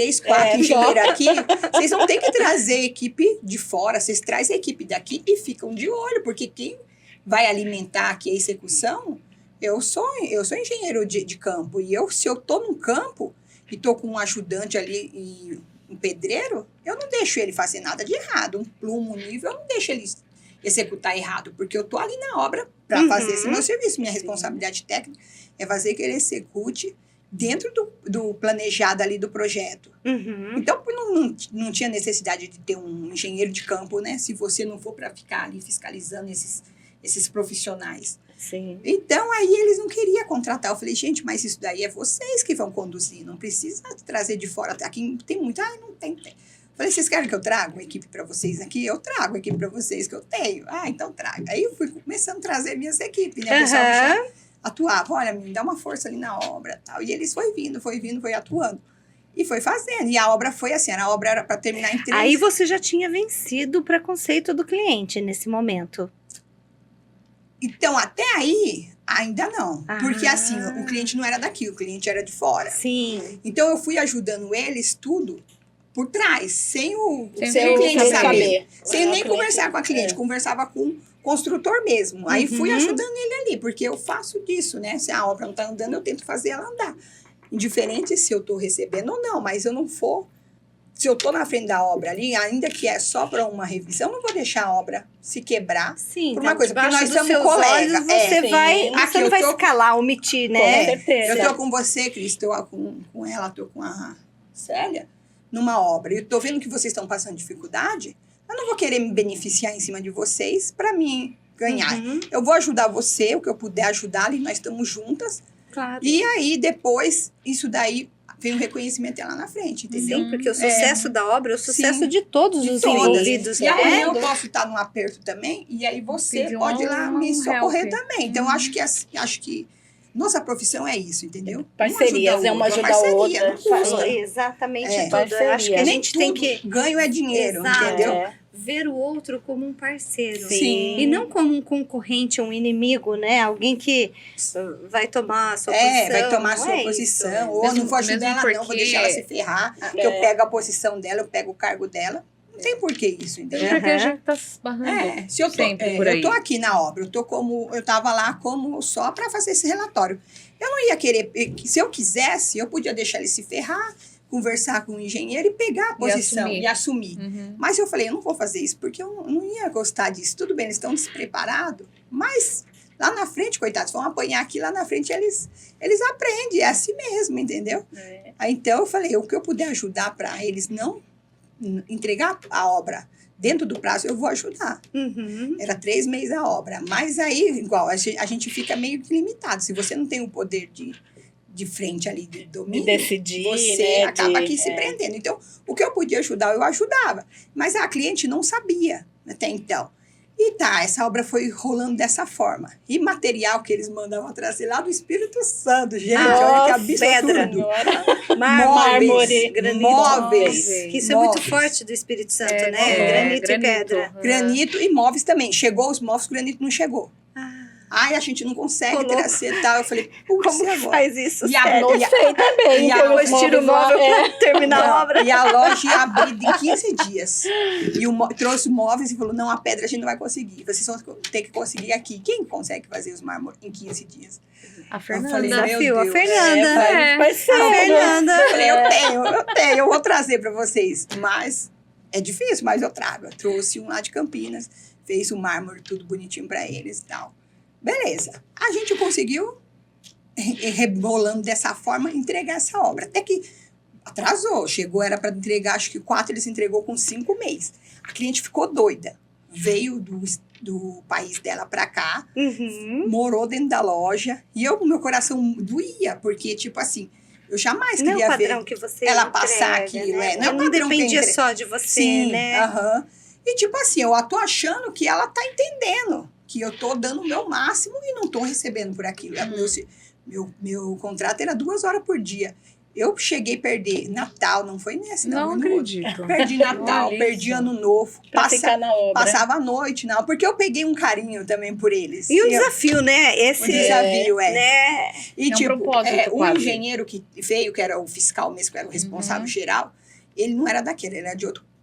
engenheiros aqui. Vocês não têm que trazer equipe de fora, vocês trazem a equipe daqui e ficam de olho, porque quem vai alimentar aqui a execução, eu sou engenheiro de campo. E se eu estou num campo e estou com um ajudante ali e um pedreiro, eu não deixo ele fazer nada de errado. Um plumo, um nível, eu não deixo ele executar errado, porque eu estou ali na obra para fazer esse meu serviço. Minha responsabilidade técnica é fazer que ele execute dentro do planejado ali do projeto. Então, não tinha necessidade de ter um engenheiro de campo, né? Se você não for para ficar ali fiscalizando esses profissionais. Sim. Então, aí eles não queriam contratar. Eu falei, gente, mas isso daí é vocês que vão conduzir, não precisa trazer de fora. Aqui tem muito, não tem. Falei, vocês querem que eu traga uma equipe para vocês aqui? Eu trago a equipe para vocês que eu tenho. Então traga. Aí eu fui começando a trazer minhas equipes, né? O pessoal já atuava, olha, me dá uma força ali na obra, tal. E eles foi atuando. E foi fazendo. E a obra foi assim, a obra era para terminar em 3. Aí você já tinha vencido o preconceito do cliente nesse momento. Então, até aí, ainda não. Porque assim, o cliente não era daqui, o cliente era de fora. Sim. Então, eu fui ajudando eles tudo por trás, sem o Sem cliente saber. Sem Sem nem o cliente. conversar com a cliente, conversava com o construtor mesmo. Aí fui ajudando ele ali, porque eu faço disso, né? Se a obra não está andando, eu tento fazer ela andar. Indiferente se eu estou recebendo ou não, mas eu não for. Se eu estou na frente da obra ali, ainda que é só para uma revisão, eu não vou deixar a obra se quebrar. Sim, Por uma coisa, porque debaixo nós dos somos seus colegas. olhos, você sim. vai, Aqui você não eu vai tô- escalar, omitir, Com né? certeza. Eu estou com você, Cris, estou com ela, estou com a Célia, numa obra. E eu estou vendo que vocês estão passando dificuldade. Eu não vou querer me beneficiar em cima de vocês para mim ganhar. Eu vou ajudar você, o que eu puder ajudar ali, nós estamos juntas. Claro. E aí, depois, isso daí vem o reconhecimento lá na frente, entendeu? Sim, porque o sucesso da obra é o sucesso Sim. de todos De os todas. envolvidos, E né? amanhã eu posso estar num aperto também, e aí você Pedir pode ir lá me socorrer help. também. Então, acho que nossa profissão é isso, entendeu? Parcerias, Um uma ajuda ajuda a o outro, outra. uma parceria, não custa. Exatamente É. tudo. Eu acho que a Parceria. Nem gente tem tudo que ganho é dinheiro, Exato. entendeu? ver o outro como um parceiro. Sim. E não como um concorrente, um inimigo, né? Alguém que vai tomar a sua posição. Vai tomar a não sua é posição. isso. Ou Mesmo- não vou ajudar mesmo ela, não, vou porque- deixar ela se ferrar, que eu pego a posição dela, eu pego o cargo dela. Não tem por que isso, entendeu? Porque a Aham. gente tá se esbarrando. Se eu tô, sempre por aí. eu tô aqui na obra, eu tava lá como só para fazer esse relatório. Eu não ia querer, se eu quisesse, eu podia deixar ele se ferrar, conversar com o engenheiro e pegar a posição e assumir. Uhum. Mas eu falei, eu não vou fazer isso, porque eu não ia gostar disso. Tudo bem, eles estão despreparados, mas lá na frente, coitados, vão apanhar aqui, lá na frente eles aprendem, é assim mesmo, entendeu? Aí, então eu falei, o que eu puder ajudar para eles não entregar a obra dentro do prazo, eu vou ajudar. Era 3 meses a obra. Mas aí, igual, a gente fica meio que limitado. Se você não tem o poder de frente ali, de De domínio, decidir, você né? acaba aqui se prendendo. Então, o que eu podia ajudar, eu ajudava. Mas a cliente não sabia até então. E essa obra foi rolando dessa forma. E material que eles mandavam trazer lá do Espírito Santo, gente, olha que absurdo. pedra. Mármore, granito. móveis. Que isso é muito móveis. forte do Espírito Santo, É, né? Granito e pedra. Granito e móveis também. Chegou os móveis, o granito não chegou. Ai, a gente não consegue Colocou. trazer tal. Eu falei, putz, Como e que agora? faz isso? E a sério? Não sei também. e a- Depois tira o móvel pra terminar a Não, obra. E a loja ia abrir em 15 dias. E trouxe móveis e falou, não, a pedra a gente não vai conseguir. Vocês vão ter que conseguir aqui. Quem consegue fazer os mármores em 15 dias? A Eu falei, Fernanda. meu Desafio, a Deus. Fernanda. É. Parceiro. A Fernanda. Eu falei, eu tenho, eu vou trazer para vocês. Mas é difícil, mas eu trago. Eu trouxe um lá de Campinas, fez o mármore tudo bonitinho para eles e tal. Beleza. A gente conseguiu, rebolando dessa forma, entregar essa obra. Até que atrasou. Chegou, era para entregar, acho que 4, eles entregou com 5 meses. A cliente ficou doida. Veio do país dela para cá, morou dentro da loja. E meu coração doía, porque, tipo assim, eu jamais Não é o queria padrão ver que você ela entrega, passar aquilo. né? Não é o Não padrão que dependia entrega. só de você, Sim, né? aham. E tipo assim, eu tô achando que ela tá entendendo que eu tô dando o meu máximo e não tô recebendo por aquilo. Meu contrato era 2 horas por dia. Eu cheguei a perder Natal, não foi nesse, Não foi no outro. acredito. Perdi Natal, Olha perdi isso. Ano Novo. Pra ficar na obra. Passava a noite, não. Porque eu peguei um carinho também por eles. E o desafio, né? O Esse, desafio é. né? E, É um tipo, propósito, o quase. engenheiro que veio, que era o fiscal mesmo, que era o responsável geral, ele não era daquele, ele era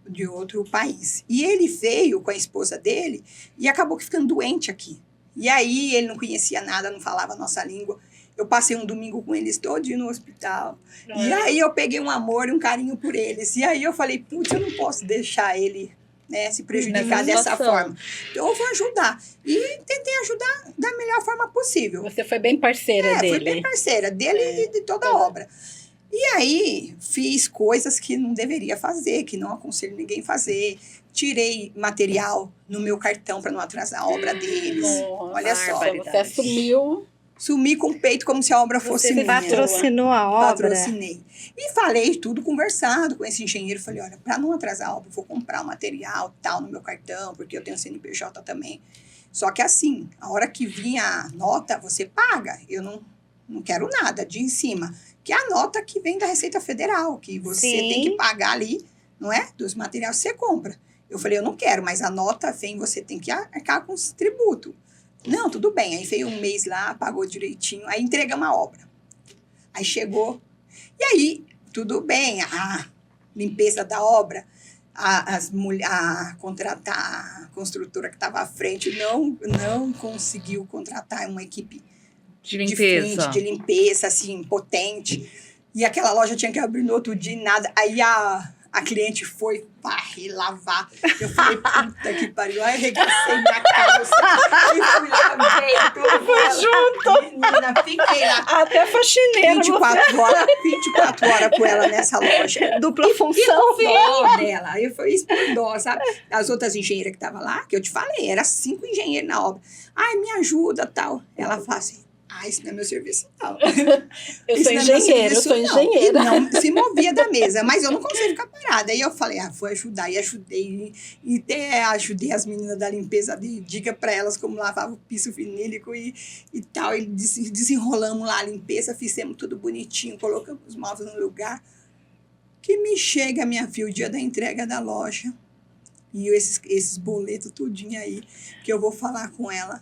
de outro país. E ele veio com a esposa dele e acabou ficando doente aqui. E aí ele não conhecia nada, não falava a nossa língua. Eu passei um domingo com eles todinho no hospital. E aí eu peguei um amor e um carinho por eles. E aí eu falei, putz, eu não posso deixar ele, né, se prejudicar Nessa dessa situação. forma. Então eu vou ajudar. E tentei ajudar da melhor forma possível. Você foi bem parceira Fui dele. bem parceira dele e de toda a obra. E aí, fiz coisas que não deveria fazer, que não aconselho ninguém fazer. Tirei material no meu cartão para não atrasar a obra deles. Nossa, Olha só. Você assumiu. Sumi com o peito como se a obra fosse Você minha. Patrocinou a obra. Patrocinei. E falei tudo conversado com esse engenheiro. Falei, olha, para não atrasar a obra, eu vou comprar o material tal no meu cartão, porque eu tenho CNPJ também. Só que assim, a hora que vinha a nota, você paga. Eu não quero nada de em cima. Que é a nota que vem da Receita Federal, que você Sim. tem que pagar ali, não é? Dos materiais que você compra. Eu falei, eu não quero, mas a nota vem, você tem que arcar com os tributos. Não, tudo bem. Aí veio um mês lá, pagou direitinho, aí entregamos a obra. Aí chegou, e aí, tudo bem, a limpeza da obra, a construtora que estava à frente não conseguiu contratar uma equipe De de limpeza. frente, de limpeza, assim, potente. E aquela loja tinha que abrir no outro dia e nada. Aí a cliente foi varrer, lavar. Eu falei, puta que pariu. Aí arregacei minha calça e fui lá, veio tudo. Foi junto. Menina, fiquei lá Até faxineira. 24 horas com ela nessa loja. Dupla função. Dó dela. Aí foi isso por dó, sabe? As outras engenheiras que estavam lá, que eu te falei, era 5 engenheiros na obra. Ai, me ajuda, tal. Ela fala assim, isso não é meu serviço, não. Eu Isso sou não é meu engenheira, serviço, eu sou não. engenheira. E não se movia da mesa, mas eu não consigo ficar parada. Aí eu falei, vou ajudar. E ajudei. E até ajudei as meninas da limpeza, de dica para elas como lavava o piso vinílico e tal. E desenrolamos lá a limpeza, fizemos tudo bonitinho, colocamos os móveis no lugar. Que me chega, minha filha, o dia da entrega da loja. E esses boletos tudinho aí, que eu vou falar com ela.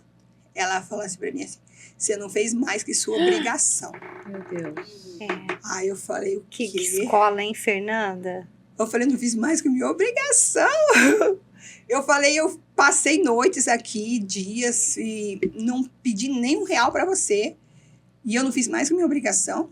Ela fala assim para mim assim, você não fez mais que sua obrigação. Meu Deus. Aí eu falei, o Que quê? escola, hein, Fernanda? Eu falei, não fiz mais que minha obrigação. Eu falei, eu passei noites aqui, dias, e não pedi nem R$1 para você. E eu não fiz mais que minha obrigação.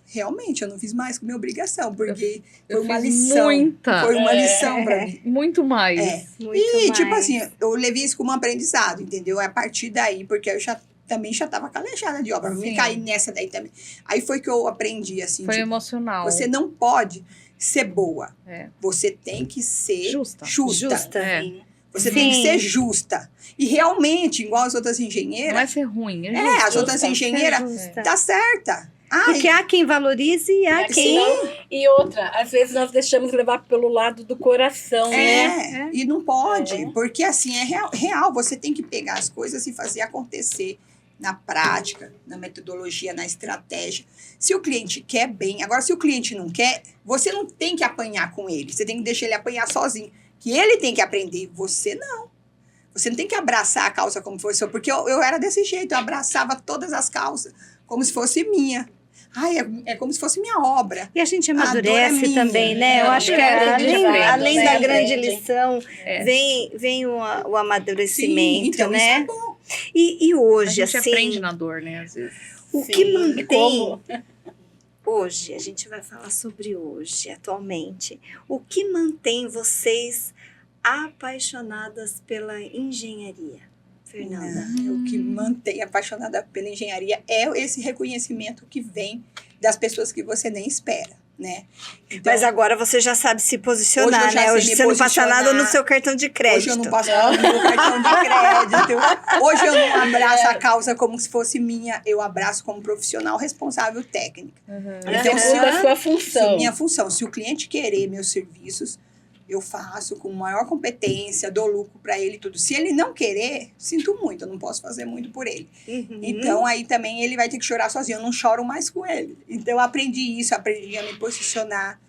Realmente, eu não fiz mais que minha obrigação, porque Eu foi uma fiz lição. muita. Foi uma lição para mim. Muito mais. Muito E, mais. tipo assim, eu levei isso como um aprendizado, entendeu? A partir daí, porque eu também já estava calejada de obra. Me Sim. caí nessa daí também. Aí foi que eu aprendi, assim, Foi tipo, emocional. você não pode ser boa. É. Você tem que ser Justa. Justa. É. Você tem que Sim. ser justa. E realmente, igual as outras Não engenheiras, é ser ruim, é as justo. outras engenheiras, Justa. tá certa. Porque há quem valorize e há É que quem... senão- E outra, às vezes nós deixamos levar pelo lado do coração, né? E não pode, porque assim, é real. Você tem que pegar as coisas e fazer acontecer na prática, na metodologia, na estratégia. Se o cliente quer bem, agora se o cliente não quer, você não tem que apanhar com ele, você tem que deixar ele apanhar sozinho, que ele tem que aprender, você não. Você não tem que abraçar a causa como fosse sua, porque eu era desse jeito, eu abraçava todas as causas como se fosse minha. Ai, é como se fosse minha obra. E a gente A dor é amadurece minha. também, né? Eu É, acho que aprende, além aprende, da aprende. grande lição, É. vem o amadurecimento, então né? isso é bom. E A hoje, gente assim, aprende na dor, né? Às vezes. o Sim, que e mantém... como? Hoje, a gente vai falar sobre hoje, atualmente. O que mantém vocês apaixonadas pela engenharia, Fernanda? O que mantém apaixonada pela engenharia é esse reconhecimento que vem das pessoas que você nem espera, né? Então, Mas agora você já sabe se Hoje posicionar, eu já né? sei Hoje me você não passa posicionar. nada no seu cartão de crédito. hoje eu não passo nada no meu cartão de crédito. Hoje eu não abraço a causa como se fosse minha, eu abraço como profissional responsável técnico. Então, Executa a sua função. Minha função, se o cliente querer meus serviços, eu faço com maior competência, dou lucro para ele e tudo. Se ele não querer, sinto muito, eu não posso fazer muito por ele. Uhum. Então, aí também ele vai ter que chorar sozinho, eu não choro mais com ele. Então, eu aprendi isso, aprendi a me posicionar.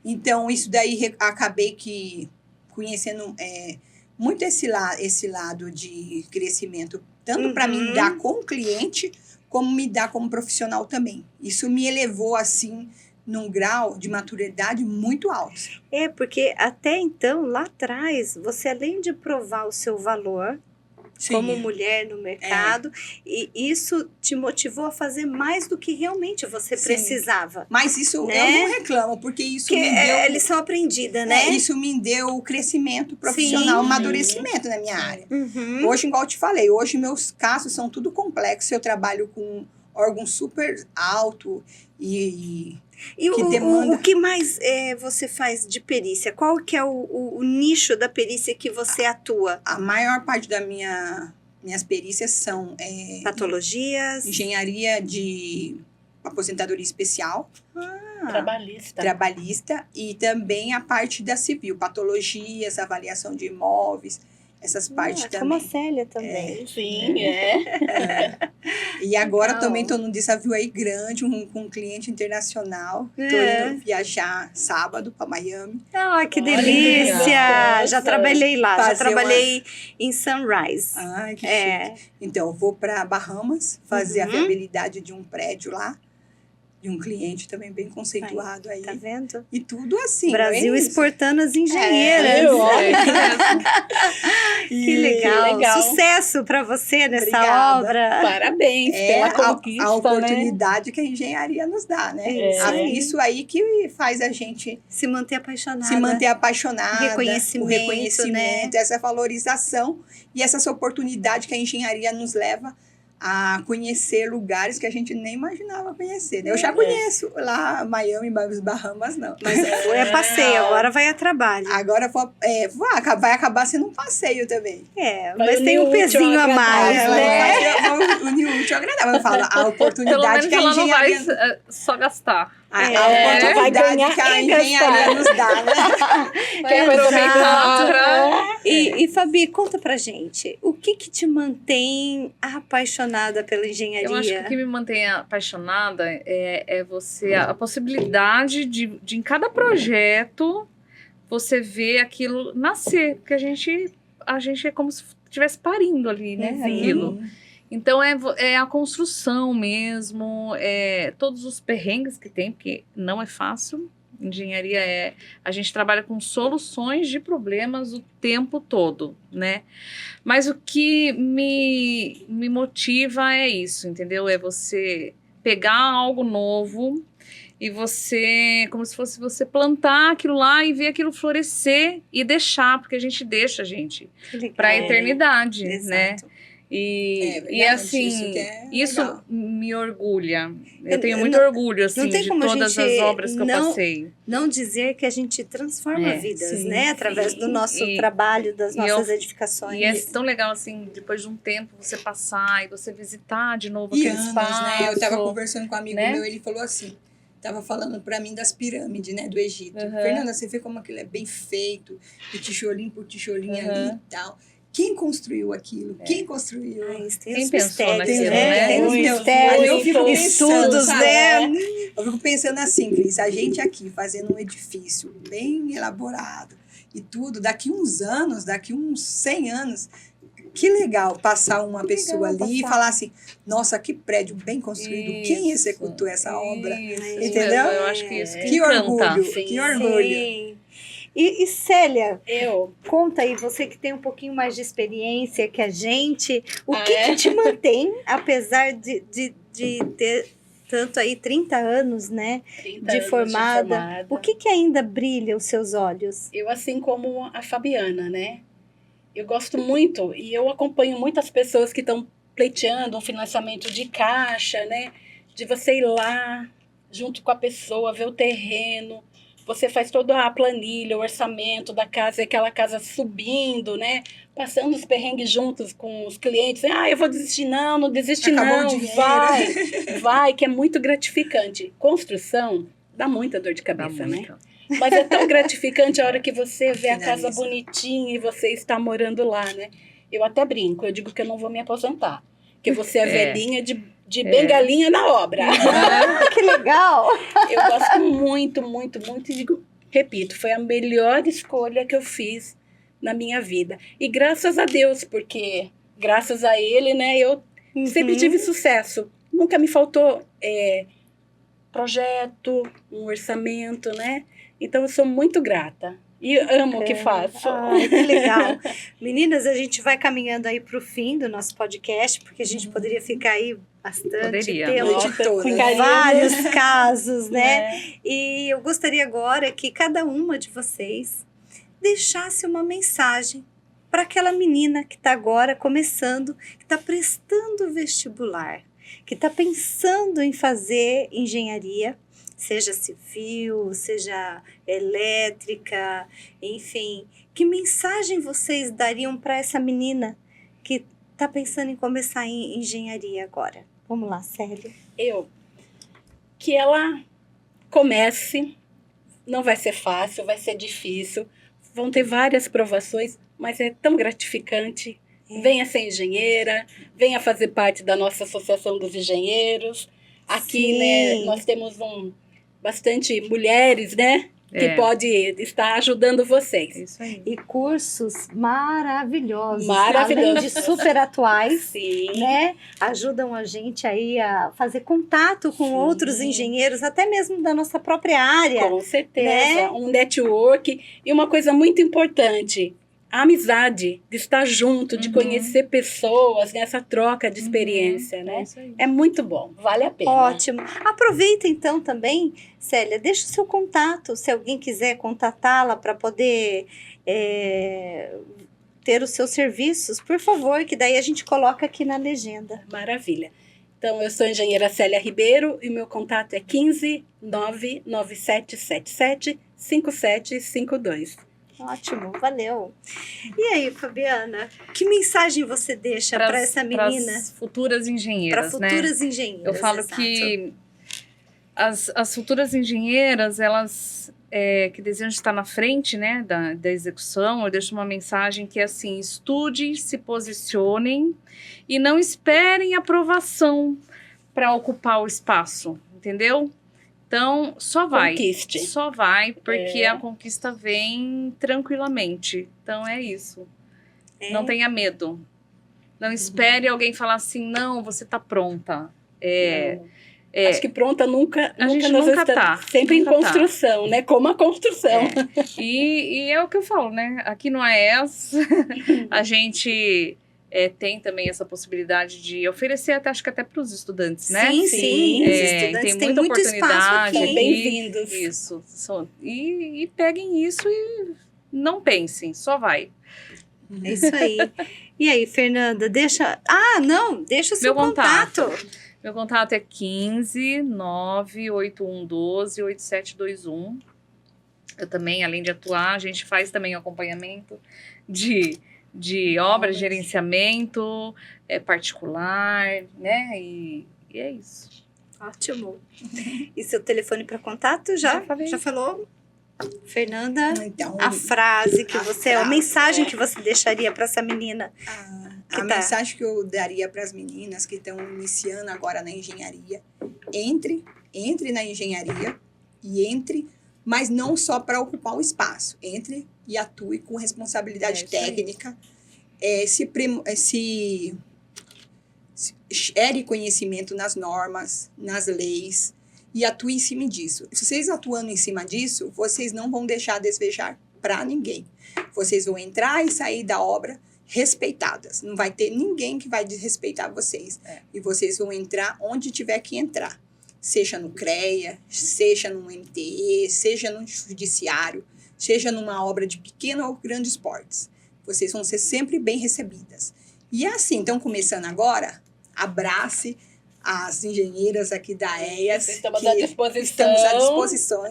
Então, isso daí acabei que conhecendo muito esse lado de crescimento, tanto para me dar com o cliente, como me dar como profissional também. Isso me elevou, assim, num grau de maturidade muito alto. Porque até então, lá atrás, você além de provar o seu valor como mulher no mercado, e isso te motivou a fazer mais do que realmente você precisava. Mas isso né? eu não reclamo, porque isso Que me deu... é lição aprendida, né? Isso me deu crescimento profissional, amadurecimento na minha área. Uhum. Hoje, igual eu te falei, hoje meus casos são tudo complexos. Eu trabalho com órgão super alto e que demanda... o que mais você faz de perícia? Qual que é o nicho da perícia que você atua? A maior parte das minhas perícias são Patologias? engenharia de aposentadoria especial, trabalhista, e também a parte da civil, patologias, avaliação de imóveis, essas partes também. Como a Célia também. Sim, E agora Legal. também estou num desafio aí grande, com um cliente internacional. Estou indo viajar sábado para Miami. Ah, que Olha, delícia! que legal. Já trabalhei lá, já Fazer trabalhei em Sunrise. Ai, que chique. Então, eu vou para Bahamas fazer a viabilidade de um prédio lá, de um cliente também bem conceituado aí. Tá vendo? E tudo assim. Brasil é isso. exportando as engenheiras. Que legal. legal. Sucesso para você nessa Obrigada. obra. Parabéns pela conquista, a oportunidade que a engenharia nos dá, né? Isso aí que faz a gente Se manter apaixonada. se manter apaixonada, Reconhecimento, o reconhecimento, né? essa valorização e essas oportunidades que a engenharia nos leva a conhecer lugares que a gente nem imaginava conhecer, né? Eu já conheço lá Miami, Bahamas, não. Mas foi a passeio, agora vai a trabalho. Agora vai acabar sendo um passeio também. Vai Mas tem unir um o útil pezinho ao a mais, agradável, né? O útil agradável. Eu falo, a Pelo oportunidade menos que a ela não vai engenharia... só gastar. A vai oportunidade ganhar que a e engenharia gastar. nos dá, né? Vai aproveitar pra... E Fabi, conta pra gente, o que te mantém apaixonada pela engenharia? Eu acho que o que me mantém apaixonada é você, a possibilidade de em cada projeto você ver aquilo nascer, porque a gente é como se estivesse parindo ali, né? Aquilo. Então é a construção mesmo, todos os perrengues que tem, porque não é fácil. Engenharia a gente trabalha com soluções de problemas o tempo todo, né? Mas o que me motiva é isso, entendeu? É você pegar algo novo e você, como se fosse você plantar aquilo lá e ver aquilo florescer e deixar, porque a gente deixa, gente, para a eternidade, né? Exato. E assim, isso legal. me orgulha. Eu tenho Não- muito orgulho, assim, tem de como a todas gente as obras que eu não- passei. Não dizer que a gente transforma vidas, sim, né? Através do nosso trabalho, das nossas edificações. E é tão legal, assim, depois de um tempo, você passar e você visitar de novo E aquele anos, espaço. né? Eu tava conversando com um amigo né? meu, ele falou assim, tava falando pra mim das pirâmides, né, do Egito. Uhum. Fernanda, você vê como aquilo é bem feito, de tijolinho por tijolinho ali e tal. Quem construiu aquilo? Quem construiu? Mas tem Quem os pensou mistérios, naquilo, né? né? Tem os Então, mistérios, eu fico pensando, estudos, sabe? né? Eu fico pensando assim, Cris, a gente aqui fazendo um edifício bem elaborado e tudo, daqui uns 100 anos, que legal passar uma pessoa ali e falar assim, nossa, que prédio bem construído, quem executou essa obra? Entendeu? Eu acho que isso que Que encanta. orgulho, Sim, que orgulho. Sim. E Célia, Eu. conta aí, você que tem um pouquinho mais de experiência que a gente, o que te mantém, apesar de ter tanto aí 30 anos, né, 30 de anos formada, o que ainda brilha os seus olhos? Eu, assim como a Fabiana, né? Eu gosto muito e eu acompanho muitas pessoas que estão pleiteando um financiamento de caixa, né? De você ir lá, junto com a pessoa, ver o terreno. Você faz toda a planilha, o orçamento da casa, e aquela casa subindo, né? Passando os perrengues juntos com os clientes. Eu vou desistir, não desiste Acabou o não, dinheiro. vai, que é muito gratificante. Construção dá muita dor de Dá cabeça, né? muito. Mas é tão gratificante a hora que você vê a Finaliza. casa bonitinha e você está morando lá, né? Eu até brinco, eu digo que eu não vou me aposentar. Que você é velhinha de bengalinha na obra. Ah, que legal! Eu gosto muito, muito, muito. E digo, repito, foi a melhor escolha que eu fiz na minha vida. E graças a Deus, porque graças a ele, né, eu sempre tive sucesso. Nunca me faltou projeto, um orçamento, né? Então, eu sou muito grata. E amo o que faço. Ai, que legal. Meninas, a gente vai caminhando aí para o fim do nosso podcast, porque a gente poderia ficar aí bastante Poderia. tempo, Noite toda. com Ficaríamos. vários casos, né? É. E eu gostaria agora que cada uma de vocês deixasse uma mensagem para aquela menina que está agora começando, que está prestando o vestibular, que está pensando em fazer engenharia, seja civil, seja elétrica, enfim. Que mensagem vocês dariam para essa menina que está pensando em começar em engenharia agora? Vamos lá, Célia. Que ela comece, não vai ser fácil, vai ser difícil, vão ter várias provações, mas é tão gratificante. Venha ser engenheira, venha fazer parte da nossa Associação dos Engenheiros. Aqui, Sim. né, nós temos bastante mulheres, né, que pode estar ajudando vocês. Isso aí. E cursos maravilhosos, Maravilhosos. além de super atuais, Sim. né? Ajudam a gente aí a fazer contato com Sim. outros engenheiros, até mesmo da nossa própria área. Com certeza, né? um network e uma coisa muito importante, a amizade, de estar junto, de Uhum. conhecer pessoas, nessa troca de experiência, É né? isso aí. É muito bom, vale a pena. Ótimo. Aproveita então também, Célia, deixa o seu contato, se alguém quiser contatá-la para poder ter os seus serviços, por favor, que daí a gente coloca aqui na legenda. Maravilha. Então, eu sou a engenheira Célia Ribeiro e o meu contato é 15 99777 5752. Ótimo, valeu. E aí, Fabiana, que mensagem você deixa para essa menina? Pras futuras Para engenheiras, né? futuras engenheiras. Eu falo exato. que as futuras engenheiras, elas que desejam estar na frente, né, da execução, eu deixo uma mensagem que é assim: estudem, se posicionem e não esperem aprovação para ocupar o espaço, entendeu? Então, só vai. Conquiste. Só vai, porque É. a conquista vem tranquilamente. Então, é isso. É. Não tenha medo. Não espere alguém falar assim, não, você tá pronta. Acho que pronta nunca A gente nós nunca estamos tá, sempre nunca em construção, né? Como a construção. E é o que eu falo, né? Aqui no AES, a gente tem também essa possibilidade de oferecer, acho que até para os estudantes, né? Sim, Sim. sim. Os Tem estudantes têm muita muito espaço oportunidade aqui. aqui. Bem-vindos. Isso. E peguem isso e não pensem, só vai. É isso aí. E aí, Fernanda, deixa o seu Meu contato. contato. Meu contato é 15 98112 8721. Eu também, além de atuar, a gente faz também acompanhamento de obras, gerenciamento particular, né? E é isso. Ótimo. E seu telefone para contato Já falei. Já falou? Fernanda, Então, a frase que a a frase, mensagem que você deixaria para essa menina? a tá. mensagem que eu daria para as meninas que estão iniciando agora na engenharia: entre na engenharia e entre, mas não só para ocupar o espaço. Entre e atue com responsabilidade isso aí. técnica, gere conhecimento nas normas, nas leis, e atue em cima disso. Se vocês atuando em cima disso, vocês não vão deixar a desvejar para ninguém. Vocês vão entrar e sair da obra respeitadas. Não vai ter ninguém que vai desrespeitar vocês. E vocês vão entrar onde tiver que entrar. Seja no CREA, seja no MTE, seja no judiciário, seja numa obra de pequeno ou grandes portes. Vocês vão ser sempre bem recebidas. E assim, estão começando agora, abrace as engenheiras aqui da EIAS. Estamos à disposição. Estamos à disposição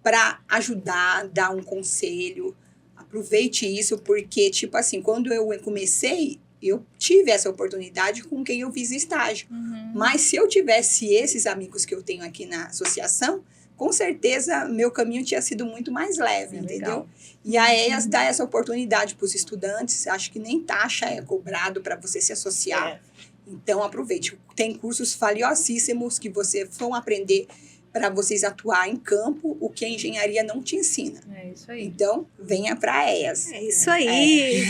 para ajudar, dar um conselho. Aproveite isso, porque, tipo assim, quando eu comecei, eu tive essa oportunidade com quem eu fiz estágio. Mas se eu tivesse esses amigos que eu tenho aqui na associação, com certeza meu caminho tinha sido muito mais leve, entendeu? Legal. E a EAS dá essa oportunidade para os estudantes, acho que nem taxa é cobrado para você se associar. Então, aproveite. Tem cursos valiosíssimos que vocês vão aprender para vocês atuar em campo, o que a engenharia não te ensina. É isso aí. Então, venha para a EAS. É isso aí.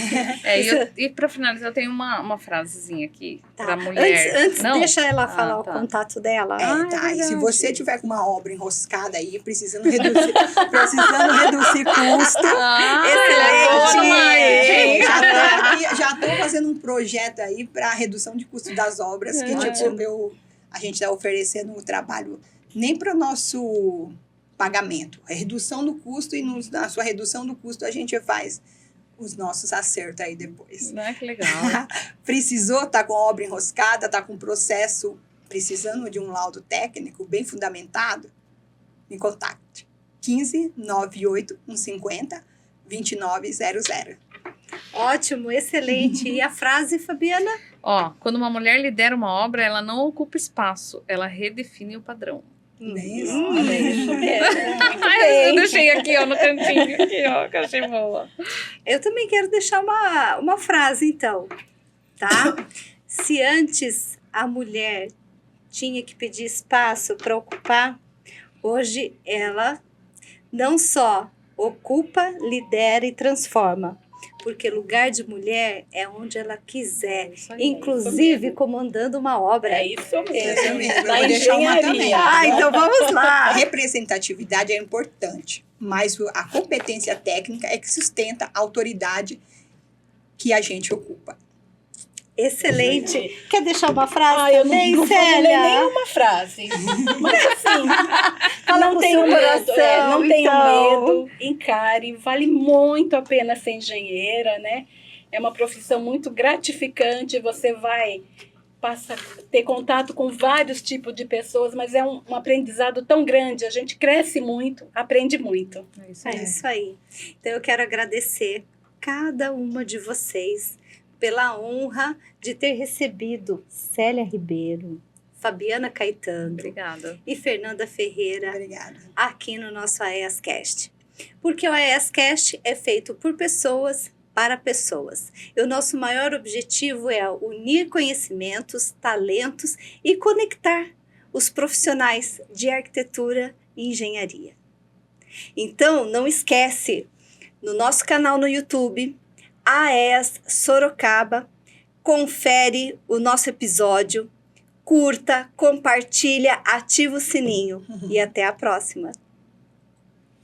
E para finalizar, eu tenho uma frasezinha aqui Tá. para mulher. Antes Não? deixa ela falar o tá. contato dela. Tá. E se verdade. você tiver com uma obra enroscada aí, precisando reduzir custo, Excelente. já estou fazendo um projeto aí para redução de custo das obras, que tipo, a gente está oferecendo um trabalho nem para o nosso pagamento, a redução do custo, e na sua redução do custo a gente faz os nossos acertos aí depois. Que legal. Precisou, tá com a obra enroscada, tá com processo precisando de um laudo técnico bem fundamentado, me contacte. 15 98 150 2900. Ótimo, excelente. E a frase, Fabiana? Ó, quando uma mulher lidera uma obra, ela não ocupa espaço, ela redefine o padrão. Isso. É isso mesmo. Muito Eu bem. deixei aqui, ó, no cantinho, aqui, ó, que eu achei boa. Eu também quero deixar uma frase, então, tá? Se antes a mulher tinha que pedir espaço para ocupar, hoje ela não só ocupa, lidera e transforma. Porque lugar de mulher é onde ela quiser, Isso aí, inclusive comandando uma obra. É isso Isso mesmo. mesmo. Eu Na vou deixar uma engenharia. também. Ah, então vamos A lá. representatividade é importante, mas a competência técnica é que sustenta a autoridade que a gente ocupa. Excelente. Quer deixar uma frase Ah, eu também, não formulei Célia? nenhuma frase. Mas assim, Fala não com tenho seu medo. coração, Não tenho então. medo. Encare. Vale muito a pena ser engenheira, né? É uma profissão muito gratificante. Você vai ter contato com vários tipos de pessoas, mas é um aprendizado tão grande. A gente cresce muito, aprende muito. É isso É aí. isso aí. Então eu quero agradecer cada uma de vocês pela honra de ter recebido Célia Ribeiro, Fabiana Caetano Obrigada. e Fernanda Ferreira Obrigada. aqui no nosso AEScast. Porque o AEScast é feito por pessoas para pessoas. E o nosso maior objetivo é unir conhecimentos, talentos e conectar os profissionais de arquitetura e engenharia. Então, não esquece, no nosso canal no YouTube, AES Sorocaba, confere o nosso episódio, curta, compartilha, ativa o sininho e até a próxima.